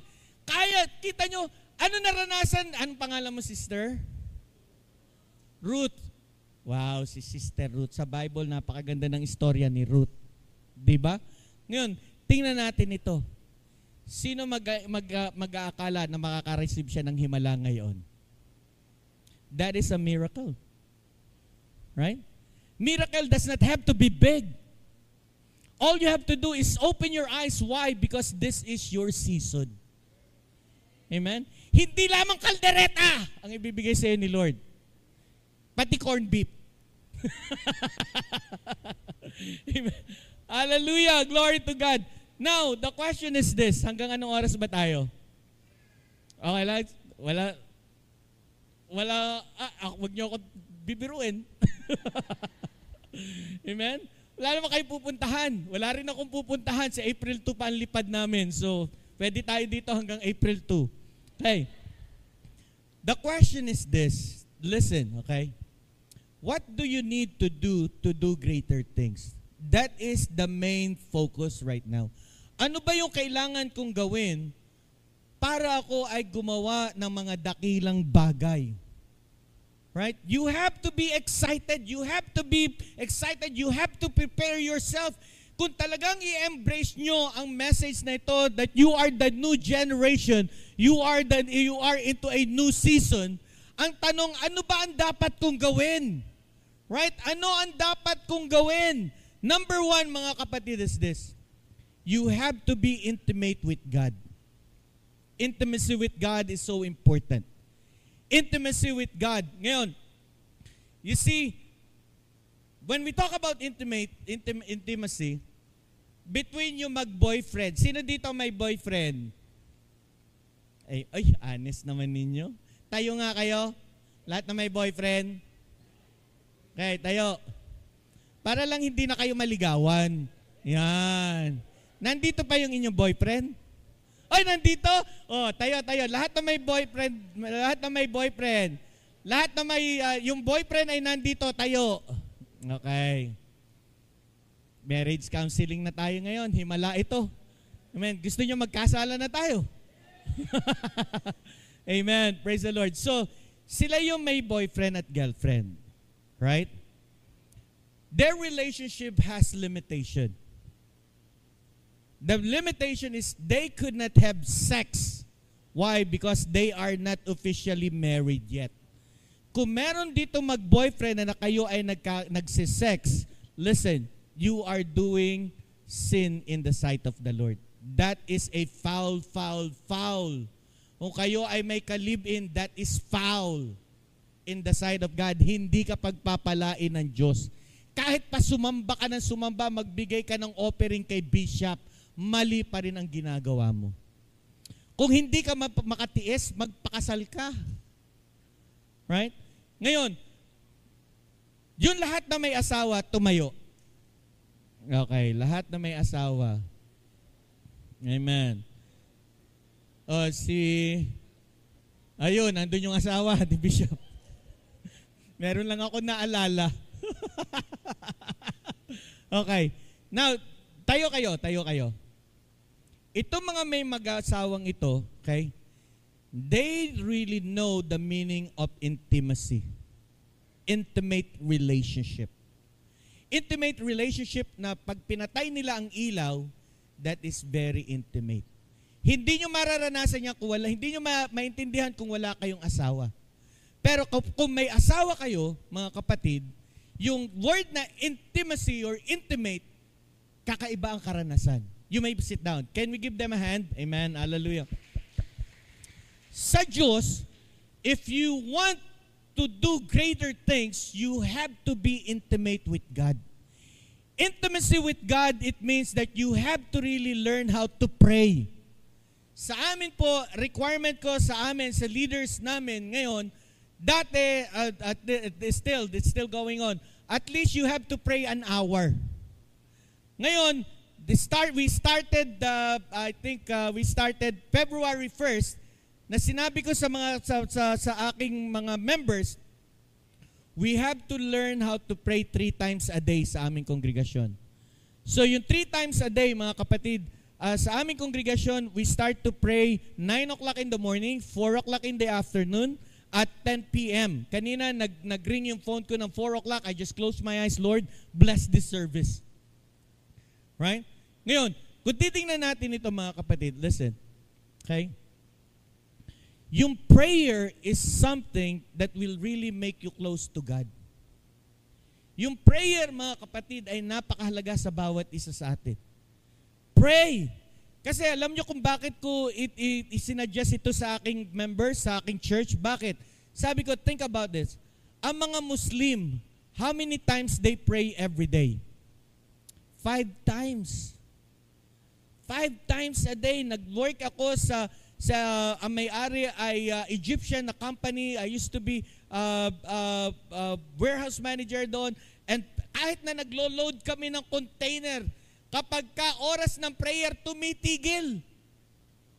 Kaya, kita nyo, ano naranasan? Anong pangalan mo, sister? Ruth. Wow, si Sister Ruth. Sa Bible, napakaganda ng istorya ni Ruth. Diba? Ngayon, tingnan natin ito. Sino mag-aakala na makaka-receive siya ng himala ngayon? That is a miracle. Right? Miracle does not have to be big. All you have to do is open your eyes. Why? Because this is your season. Amen? Hindi lamang kaldereta ang ibibigay sa iyo ni Lord. Pati corned beef. Amen. Hallelujah. Glory to God. Now, the question is this. Hanggang anong oras ba tayo? Okay lang? Huwag niyo ako bibiruin. Amen? Wala naman kayo pupuntahan. Wala rin akong pupuntahan. Sa April 2 pa ang lipad namin. So, pwede tayo dito hanggang April 2. Okay. The question is this. Listen, okay? What do you need to do greater things? That is the main focus right now. Ano ba yung kailangan kong gawin para ako ay gumawa ng mga dakilang bagay? Right? You have to be excited. You have to be excited. You have to prepare yourself. Kung talagang i-embrace nyo ang message na ito that you are the new generation, you are into a new season, ang tanong, ano ba ang dapat kong gawin? Right? Ano ang dapat kong gawin? Number one, mga kapatid, is this. You have to be intimate with God. Intimacy with God is so important. Intimacy with God. Ngayon, you see, when we talk about intimacy, between yung mag-boyfriend, sino dito may boyfriend? Ay, honest naman ninyo. Tayo nga kayo, lahat na may boyfriend. Okay, tayo. Para lang hindi na kayo maligawan. Yan. Nandito pa yung inyong boyfriend? Ay, nandito? Oh, tayo. Lahat na may boyfriend, lahat na may, yung boyfriend ay nandito, tayo. Okay. Marriage counseling na tayo ngayon. Himala ito. Amen. Gusto nyo magkasala na tayo? Amen. Praise the Lord. So, sila yung may boyfriend at girlfriend. Right? Their relationship has limitation. The limitation is they could not have sex. Why? Because they are not officially married yet. Kung meron dito mag-boyfriend na kayo ay nagsisex, listen, you are doing sin in the sight of the Lord. That is a foul. Kung kayo ay may ka-live-in, that is foul in the sight of God. Hindi ka pagpapalain ng Diyos. Kahit pa sumamba ka ng sumamba, magbigay ka ng offering kay bishop, mali pa rin ang ginagawa mo. Kung hindi ka makatiis, magpakasal ka. Right? Ngayon, yung lahat na may asawa, tumayo. Okay, lahat na may asawa. Amen. O ayun, nandun yung asawa, di Bishop. Meron lang ako naalala. Okay. Now, tayo kayo. Itong mga may mag-asawang ito, okay, they really know the meaning of intimacy. Intimate relationship. Intimate relationship na pag pinatay nila ang ilaw, that is very intimate. Hindi nyo mararanasan yan kung wala, hindi nyo maintindihan kung wala kayong asawa. Pero kung may asawa kayo, mga kapatid, yung word na intimacy or intimate, kakaiba ang karanasan. You may sit down. Can we give them a hand? Amen. Hallelujah. Sa Diyos, if you want to do greater things, you have to be intimate with God. Intimacy with God, it means that you have to really learn how to pray. Sa amin po, requirement ko sa amin, sa leaders namin ngayon, dati, it's still going on. At least you have to pray an hour. Ngayon, we started February 1st na sinabi ko sa aking mga members, we have to learn how to pray 3 times a day sa aming kongregasyon. So yung 3 times a day, mga kapatid, sa aming kongregasyon, we start to pray 9 o'clock in the morning, 4 o'clock in the afternoon, at 10 p.m. Kanina, nag-ring yung phone ko ng 4 o'clock. I just closed my eyes. Lord, bless this service. Right? Ngayon, kung titingnan natin ito, mga kapatid, listen. Okay? Yung prayer is something that will really make you close to God. Yung prayer, mga kapatid, ay napakahalaga sa bawat isa sa atin. Pray. Kasi alam nyo kung bakit ko isinadjust ito sa aking members, sa aking church. Bakit? Sabi ko, think about this. Ang mga Muslim, how many times they pray every day? 5 times. 5 times a day. Nag-work ako ang may-ari ay Egyptian na company. I used to be warehouse manager doon. And kahit na naglo-load kami ng container, kapag ka oras ng prayer, tumitigil.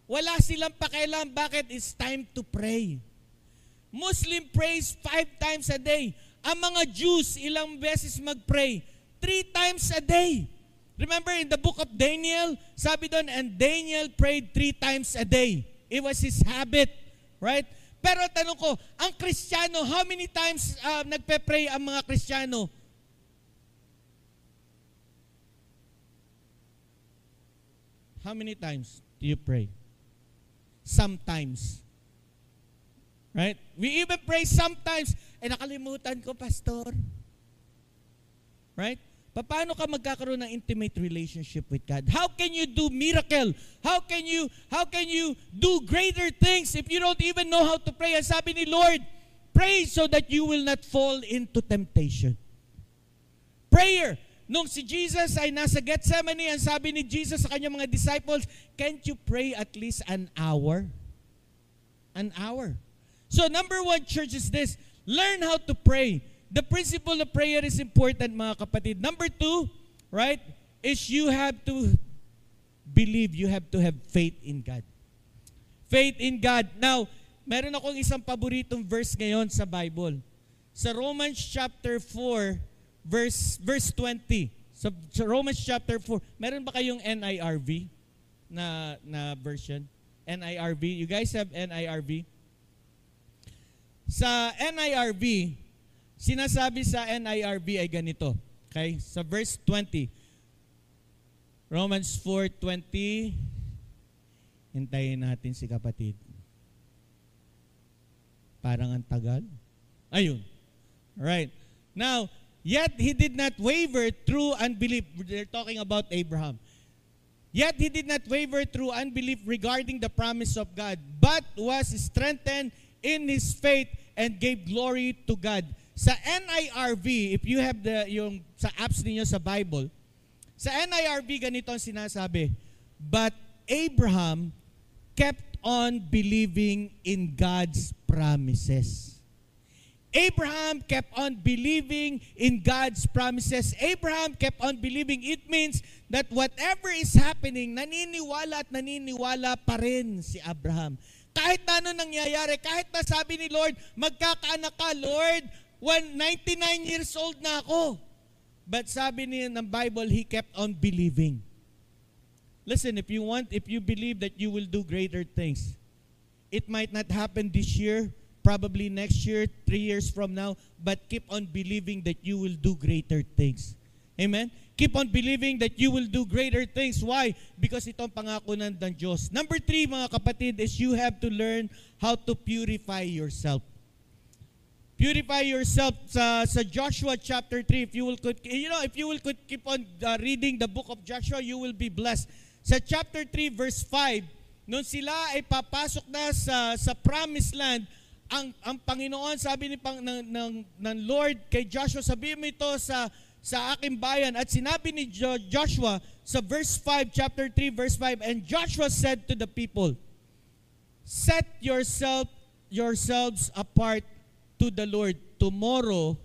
Wala silang pakialam. Bakit? It's time to pray. Muslim prays 5 times a day. Ang mga Jews, ilang beses mag-pray? 3 times a day. Remember in the book of Daniel, sabi doon, and Daniel prayed 3 times a day. It was his habit. Right? Pero tanong ko, ang Kristiyano, how many times nagpe-pray ang mga Kristiyano? How many times do you pray? Sometimes. Right? We even pray sometimes. Nakalimutan ko, Pastor. Right? Paano ka magkakaroon ng intimate relationship with God? How can you do miracle? How can you do greater things if you don't even know how to pray? Ang sabi ni Lord, pray so that you will not fall into temptation. Prayer. Nung si Jesus ay nasa Gethsemane, ang sabi ni Jesus sa kanyang mga disciples, can't you pray at least an hour? An hour. So number 1, church, is this. Learn how to pray. The principle of prayer is important, mga kapatid. Number 2, right, is you have to believe. You have to have faith in God. Faith in God. Now, meron akong isang paboritong verse ngayon sa Bible. Sa Romans chapter 4, verse 20. Sa Romans chapter 4, meron ba kayong NIRV na version? NIRV? You guys have NIRV? Sa NIRV, sinasabi sa NIRV ay ganito. Okay? Sa verse 20. Romans 4:20. Hintayin natin si kapatid. Parang ang tagal. Ayun. Alright. Now, yet he did not waver through unbelief. They're talking about Abraham. Yet he did not waver through unbelief regarding the promise of God, but was strengthened in his faith and gave glory to God. Sa NIRV, if you have yung sa apps niyo sa Bible, sa NIRV ganito ang sinasabi, but Abraham kept on believing in God's promises. Abraham kept on believing in God's promises. Abraham kept on believing. It means that whatever is happening, naniniwala at naniniwala pa rin si Abraham. Kahit na ano nangyayari, kahit na sabi ni Lord, magkakaanak ka, Lord, 99 years old na ako. But sabi niya ng Bible, he kept on believing. Listen, if you believe that you will do greater things, it might not happen this year, probably next year, 3 years from now, but keep on believing that you will do greater things. Amen? Keep on believing that you will do greater things. Why? Because ito ang pangako ng Diyos. Number 3, mga kapatid, is you have to learn how to purify yourself. Purify yourself sa Joshua chapter 3. If you will keep on reading the book of Joshua, you will be blessed. Sa chapter 3 verse 5, nung sila ay papasok na sa promised land, ang Panginoon, sabi ng Lord kay Joshua, sabihin mo ito sa aking bayan. At sinabi ni Joshua sa verse 5, chapter 3, verse 5, and Joshua said to the people, set yourselves apart to the Lord. Tomorrow,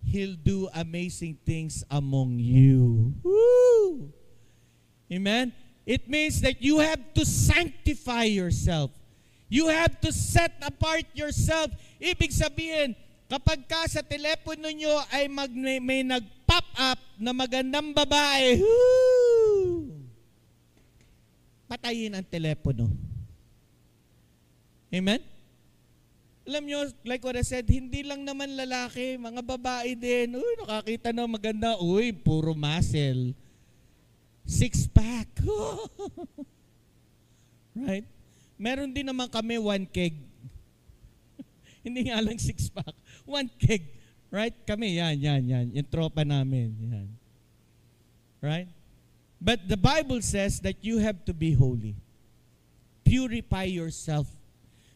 He'll do amazing things among you. Woo! Amen? It means that you have to sanctify yourself. You have to set apart yourself. Ibig sabihin, kapag ka sa telepono nyo ay may nag-pop up na magandang babae, woo! patayin ang telepono. Amen? Alam nyo, like what I said, hindi lang naman lalaki, mga babae din. Uy, nakakita na maganda. Uy, puro muscle. Six-pack. Right? Meron din naman kami 1 keg. Hindi nga lang 6-pack. 1 keg. Right? Kami, yan. Yung tropa namin. Yan. Right? But the Bible says that you have to be holy. Purify yourself.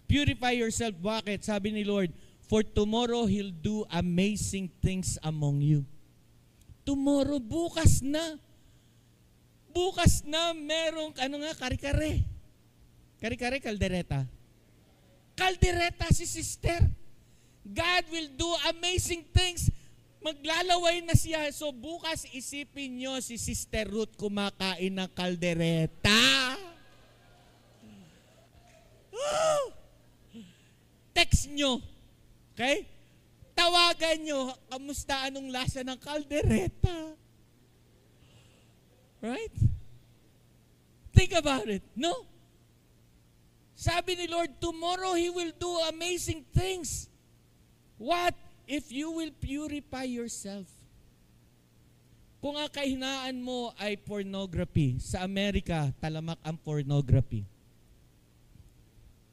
Purify yourself. Bakit? Sabi ni Lord, for tomorrow He'll do amazing things among you. Tomorrow, bukas na. Bukas na merong, kare-kare. Kare-kare, kaldereta. Kaldereta si sister. God will do amazing things. Maglalaway na siya. So bukas isipin nyo si Sister Ruth kumakain ng kaldereta. Text nyo. Okay? Tawagan nyo. Kamusta anong lasa ng kaldereta? Right? Think about it. No? Sabi ni Lord, tomorrow He will do amazing things. What? If you will purify yourself. Kung ang kahinaan mo ay pornography, sa Amerika, talamak ang pornography.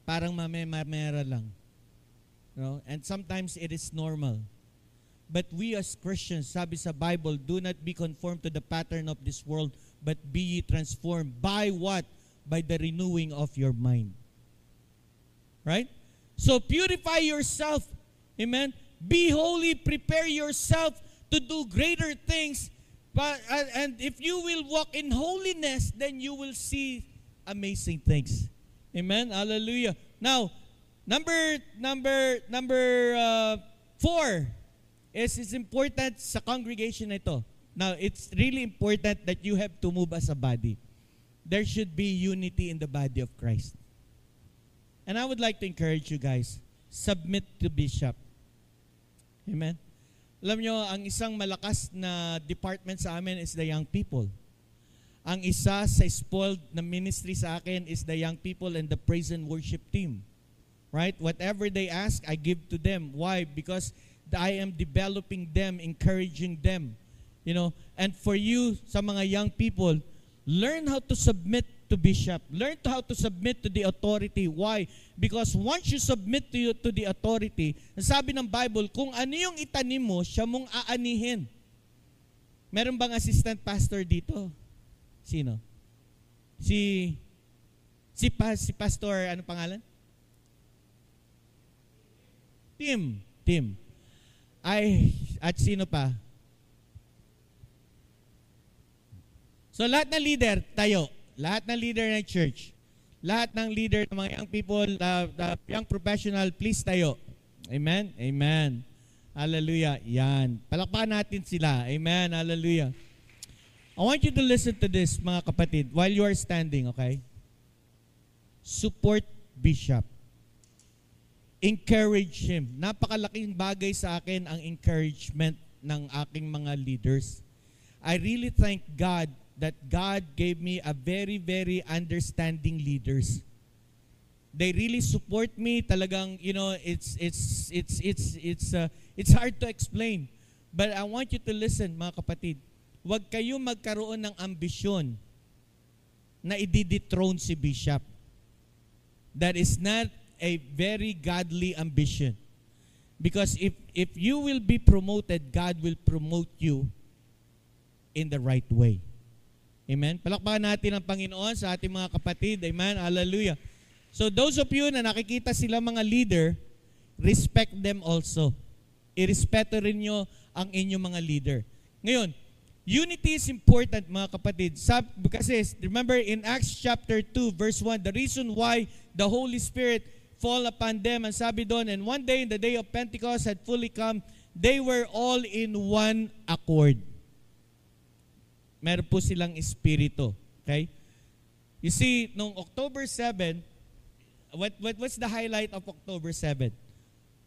Parang mamera lang. No? And sometimes it is normal. But we as Christians, sabi sa Bible, do not be conformed to the pattern of this world, but be ye transformed. By what? By the renewing of your mind. Right? So purify yourself. Amen? Be holy, prepare yourself to do greater things. And if you will walk in holiness, then you will see amazing things. Amen? Hallelujah. Now, number 4 is it's important sa congregation na ito. Now, it's really important that you have to move as a body. There should be unity in the body of Christ. And I would like to encourage you guys, submit to bishop. Amen? Alam nyo, ang isang malakas na department sa amin is the young people. Ang isa sa spoiled na ministry sa akin is the young people and the praise and worship team. Right? Whatever they ask, I give to them. Why? Because I am developing them, encouraging them. You know, and for you, sa mga young people, learn how to submit to bishop. Learn how to submit to the authority. Why? Because once you submit to the authority, sabi ng Bible, kung ano yung itanim mo, siya mong aanihin. Meron bang assistant pastor dito? Sino? Si pastor, ano pangalan? Tim. At sino pa? So lahat ng leader, tayo. Lahat ng leader ng church. Lahat ng leader ng mga young people, the young professional, please tayo. Amen? Amen. Hallelujah. Yan. Palakpakan natin sila. Amen. Hallelujah. I want you to listen to this, mga kapatid, while you are standing, okay? Support bishop. Encourage him. Napakalaking bagay sa akin ang encouragement ng aking mga leaders. I really thank God that God gave me a very, very understanding leaders. They really support me. Talagang, you know, it's hard to explain. But I want you to listen, mga kapatid. Huwag kayo magkaroon ng ambisyon na i-dethrone si bishop. That is not a very godly ambition. Because if you will be promoted, God will promote you in the right way. Amen? Palakpakan natin ang Panginoon sa ating mga kapatid. Amen? Hallelujah. So those of you na nakikita sila mga leader, respect them also. Irespeto rin nyo ang inyong mga leader. Ngayon, unity is important, mga kapatid. Kasi remember in Acts chapter 2 verse 1, the reason why the Holy Spirit fall upon them, and sabi doon, and one day in the day of Pentecost had fully come, they were all in one accord. Meron po silang espiritu. Okay? You see, nung October 7, what's the highlight of October 7?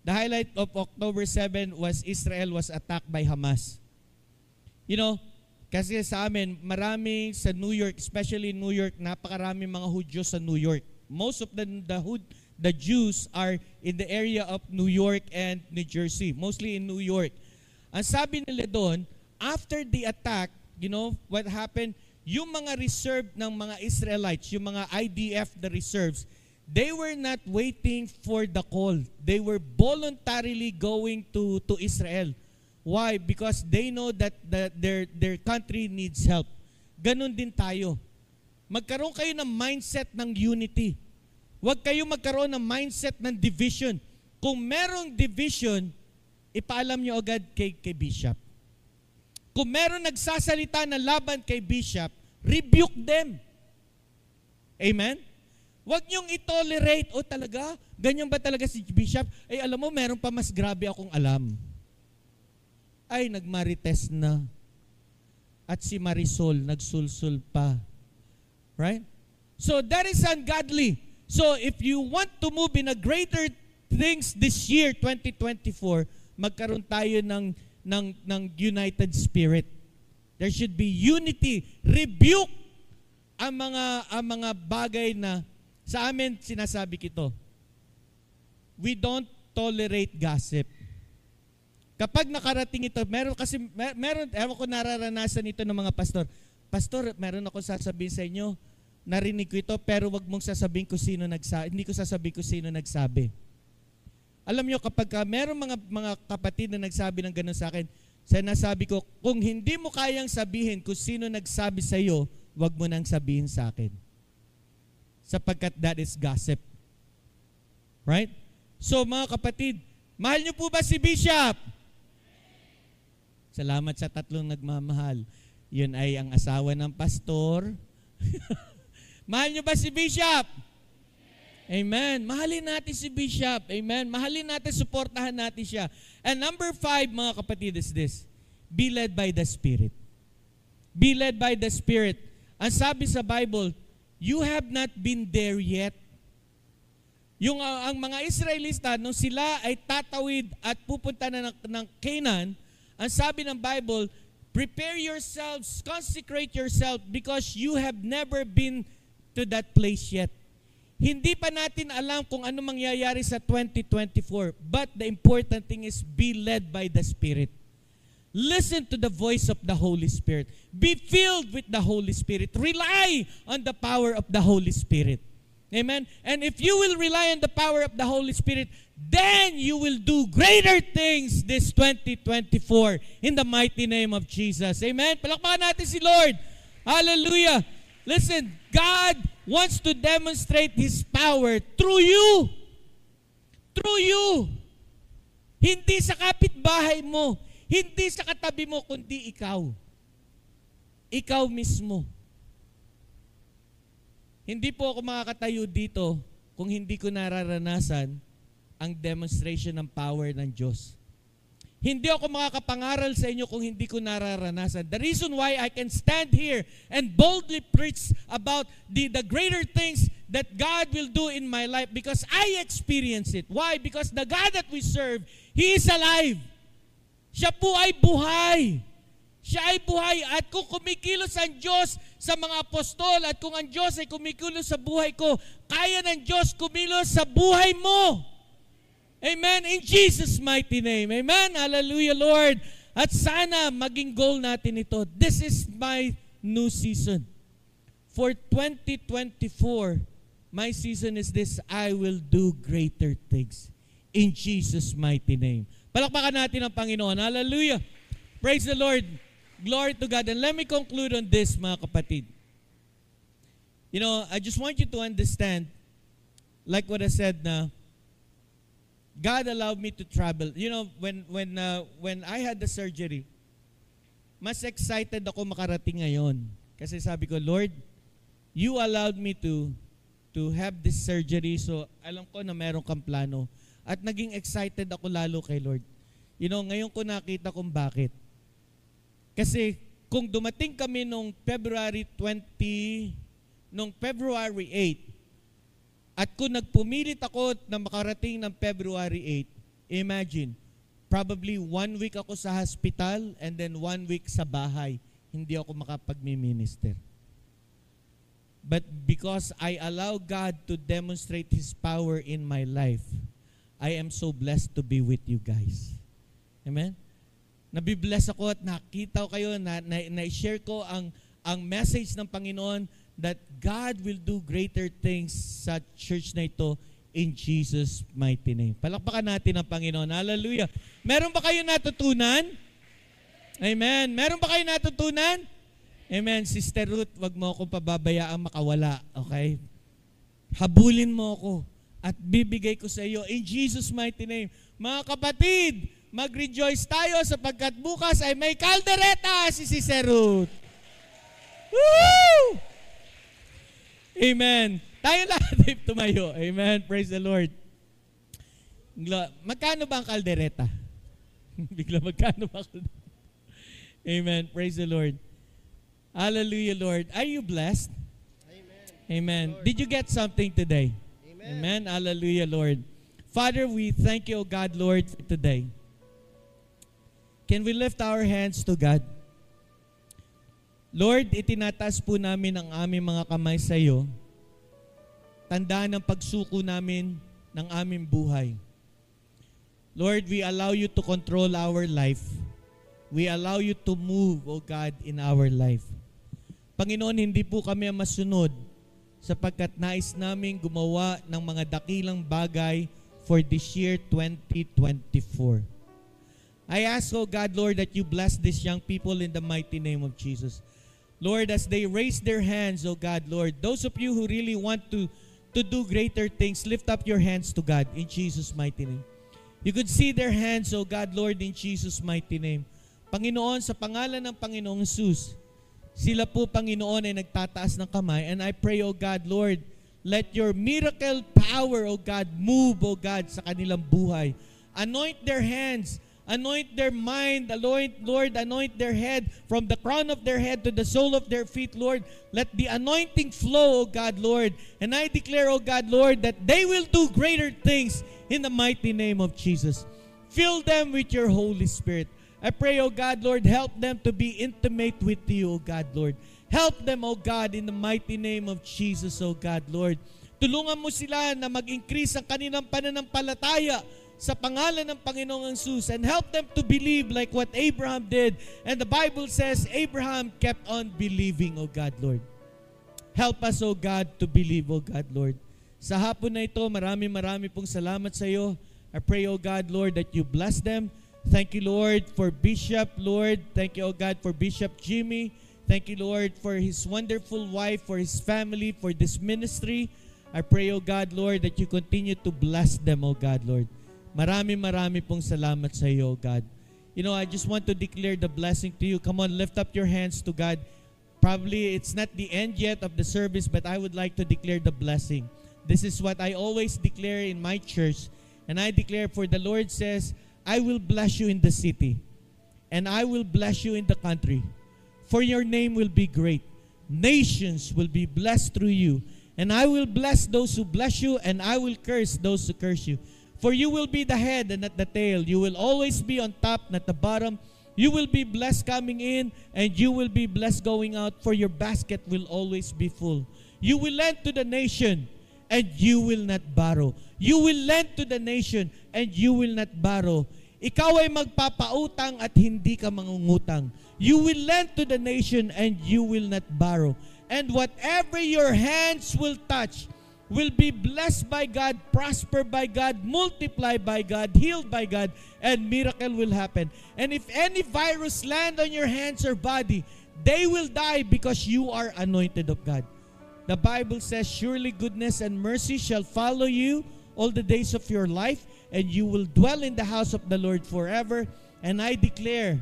The highlight of October 7 was Israel was attacked by Hamas. You know, Kasi sa amin, maraming sa New York, especially New York, napakaraming mga Hudyo sa New York. Most of the Jews are in the area of New York and New Jersey, mostly in New York. Ang sabi nila doon, after the attack, you know what happened? Yung mga reserve ng mga Israelites, yung mga IDF, the reserves, they were not waiting for the call. They were voluntarily going to Israel. Why? Because they know that their country needs help. Ganon din tayo. Magkaroon kayo ng mindset ng unity. Huwag kayo magkaroon ng mindset ng division. Kung merong division, ipaalam nyo agad kay Bishop. Kung meron nagsasalita na laban kay Bishop, rebuke them. Amen? Huwag nyong itolerate, o talaga, ganyan ba talaga si Bishop? Ay, alam mo, meron pa mas grabe akong alam. Ay, nagmarites na. At si Marisol, nagsulsul pa. Right? So, that is ungodly. So, if you want to move in a greater things this year, 2024, magkaroon tayo ng united spirit. There should be unity. Rebuke ang mga bagay na sa amin sinasabi kito. We don't tolerate gossip. Kapag nakarating ito, meron, ewan ko nararanasan ito ng mga pastor. Pastor, meron ako sasabihin sa inyo, narinig ko ito, pero wag mong sasabihin ko sino nagsabi. Hindi ko sasabihin ko sino nagsabi. Alam nyo, kapag meron mga kapatid na nagsabi ng gano'n sa akin, sinasabi ko, kung hindi mo kayang sabihin kung sino nagsabi sa iyo, wag mo nang sabihin sa akin. Sapagkat that is gossip. Right? So mga kapatid, mahal nyo po ba si Bishop? Salamat sa tatlong nagmamahal. Yun ay ang asawa ng pastor. Mahal nyo ba si Bishop? Amen. Mahalin natin si Bishop. Amen. Mahalin natin, suportahan natin siya. And number 5, mga kapatid, is this. Be led by the Spirit. Be led by the Spirit. Ang sabi sa Bible, you have not been there yet. Ang mga Israelita, nung sila ay tatawid at pupunta na ng Canaan, ang sabi ng Bible, prepare yourselves, consecrate yourself because you have never been to that place yet. Hindi pa natin alam kung ano mangyayari sa 2024, but the important thing is be led by the Spirit. Listen to the voice of the Holy Spirit. Be filled with the Holy Spirit. Rely on the power of the Holy Spirit. Amen? And if you will rely on the power of the Holy Spirit, then you will do greater things this 2024 in the mighty name of Jesus. Amen? Palakpakan natin si Lord. Hallelujah. Listen, God wants to demonstrate His power through you. Through you. Hindi sa kapitbahay mo. Hindi sa katabi mo, kundi ikaw. Ikaw mismo. Hindi po ako makakatayo dito kung hindi ko nararanasan ang demonstration ng power ng Diyos. Hindi ako makakapangaral sa inyo kung hindi ko nararanasan. The reason why I can stand here and boldly preach about the greater things that God will do in my life because I experience it. Why? Because the God that we serve, He is alive. Siya po ay buhay. Siya ay buhay at kung kumikilos ang Diyos sa mga apostol at kung ang Diyos ay kumikilos sa buhay ko, kaya ng Diyos kumilos sa buhay mo. Amen? In Jesus' mighty name. Amen? Hallelujah, Lord. At sana maging goal natin ito. This is my new season. For 2024, my season is this, I will do greater things. In Jesus' mighty name. Palakpakan natin ang Panginoon. Hallelujah. Praise the Lord. Glory to God. And let me conclude on this, mga kapatid. You know, I just want you to understand, like what I said na, God allowed me to travel. You know, when I had the surgery, mas excited ako makarating ngayon. Kasi sabi ko, Lord, you allowed me to have this surgery, so alam ko na meron kang plano. At naging excited ako lalo kay Lord. You know, ngayon ko nakita kung bakit. Kasi kung dumating kami nung February 8, at kung nagpumilit ako na makarating ng February 8, imagine, probably 1 week ako sa hospital and then 1 week sa bahay. hindi ako makapag-minister. But because I allow God to demonstrate His power in my life, I am so blessed to be with you guys. Amen? Nabibless ako at nakita ko kayo, na-share ko ang message ng Panginoon that God will do greater things sa church na ito in Jesus' mighty name. Palakpakan natin ang Panginoon. Hallelujah. Meron ba kayo natutunan? Amen. Meron ba kayo natutunan? Amen. Sister Ruth, wag mo akong pababayaang makawala. Okay? Habulin mo ako at bibigay ko sa iyo in Jesus' mighty name. Mga kapatid, mag-rejoice tayo sapagkat bukas ay may kaldereta si Sister Ruth. Woo! Amen. Tayo lahat ay tumayo. Amen. Praise the Lord. Magkano ba ang kaldereta? Bigla magkano ba ang kaldereta? Amen. Praise the Lord. Hallelujah, Lord. Are you blessed? Amen. Amen. Lord. Did you get something today? Amen. Amen. Hallelujah, Lord. Father, we thank you, O God, Lord, for today. Can we lift our hands to God? Lord, itinataas po namin ang aming mga kamay sa iyo. Tandaan ang pagsuko namin ng aming buhay. Lord, we allow you to control our life. We allow you to move, O God, in our life. Panginoon, hindi po kami masunod sapagkat nais namin gumawa ng mga dakilang bagay for this year 2024. I ask, O God, Lord, that you bless these young people in the mighty name of Jesus. Lord, as they raise their hands, O God, Lord, those of you who really want to do greater things, lift up your hands to God in Jesus' mighty name. You could see their hands, O God, Lord, in Jesus' mighty name. Panginoon, sa pangalan ng Panginoong Jesus, sila po, Panginoon, ay nagtataas ng kamay. And I pray, O God, Lord, let your miracle power, O God, move, O God, sa kanilang buhay. Anoint their hands, anoint their mind, Lord, anoint their head from the crown of their head to the sole of their feet, Lord. Let the anointing flow, O God, Lord. And I declare, O God, Lord, that they will do greater things in the mighty name of Jesus. Fill them with your Holy Spirit. I pray, O God, Lord, help them to be intimate with you, O God, Lord. Help them, O God, in the mighty name of Jesus, O God, Lord. Tulungan mo sila na mag-increase ang kanilang pananampalataya sa pangalan ng Panginoong Jesus, and help them to believe like what Abraham did. And the Bible says Abraham kept on believing, O God, Lord. Help us, O God, to believe, O God, Lord. Sa hapon na ito, marami pong salamat sa iyo. I pray, O God, Lord, that you bless them. Thank you, Lord, for Bishop, Lord. Thank you, O God, for Bishop Jimmy. Thank you, Lord, for his wonderful wife, for his family, for this ministry. I pray, O God, Lord, that you continue to bless them, O God, Lord. Marami pong salamat sa iyo, God. You know, I just want to declare the blessing to you. Come on, lift up your hands to God. Probably it's not the end yet of the service, but I would like to declare the blessing. This is what I always declare in my church. And I declare, for the Lord says, I will bless you in the city, and I will bless you in the country. For your name will be great. Nations will be blessed through you. And I will bless those who bless you, and I will curse those who curse you. For you will be the head and not the tail. You will always be on top, not the bottom. You will be blessed coming in, and you will be blessed going out, for your basket will always be full. You will lend to the nation, and you will not borrow. You will lend to the nation, and you will not borrow. Ikaw ay magpapautang at hindi ka mangungutang. You will lend to the nation, and you will not borrow. And whatever your hands will touch will be blessed by God, prosper by God, multiplied by God, healed by God, and miracle will happen. And if any virus land on your hands or body, they will die because you are anointed of God. The Bible says, surely goodness and mercy shall follow you all the days of your life, and you will dwell in the house of the Lord forever. And I declare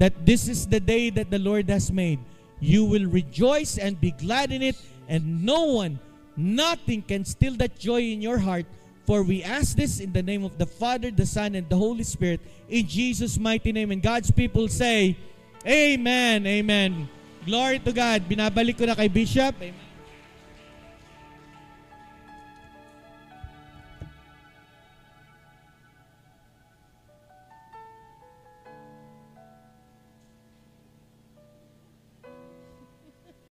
that this is the day that the Lord has made. You will rejoice and be glad in it, and no one, nothing can steal that joy in your heart. For we ask this in the name of the Father, the Son, and the Holy Spirit, in Jesus' mighty name. And God's people say, Amen, Amen. Glory to God. Binabalik ko na kay Bishop. Amen.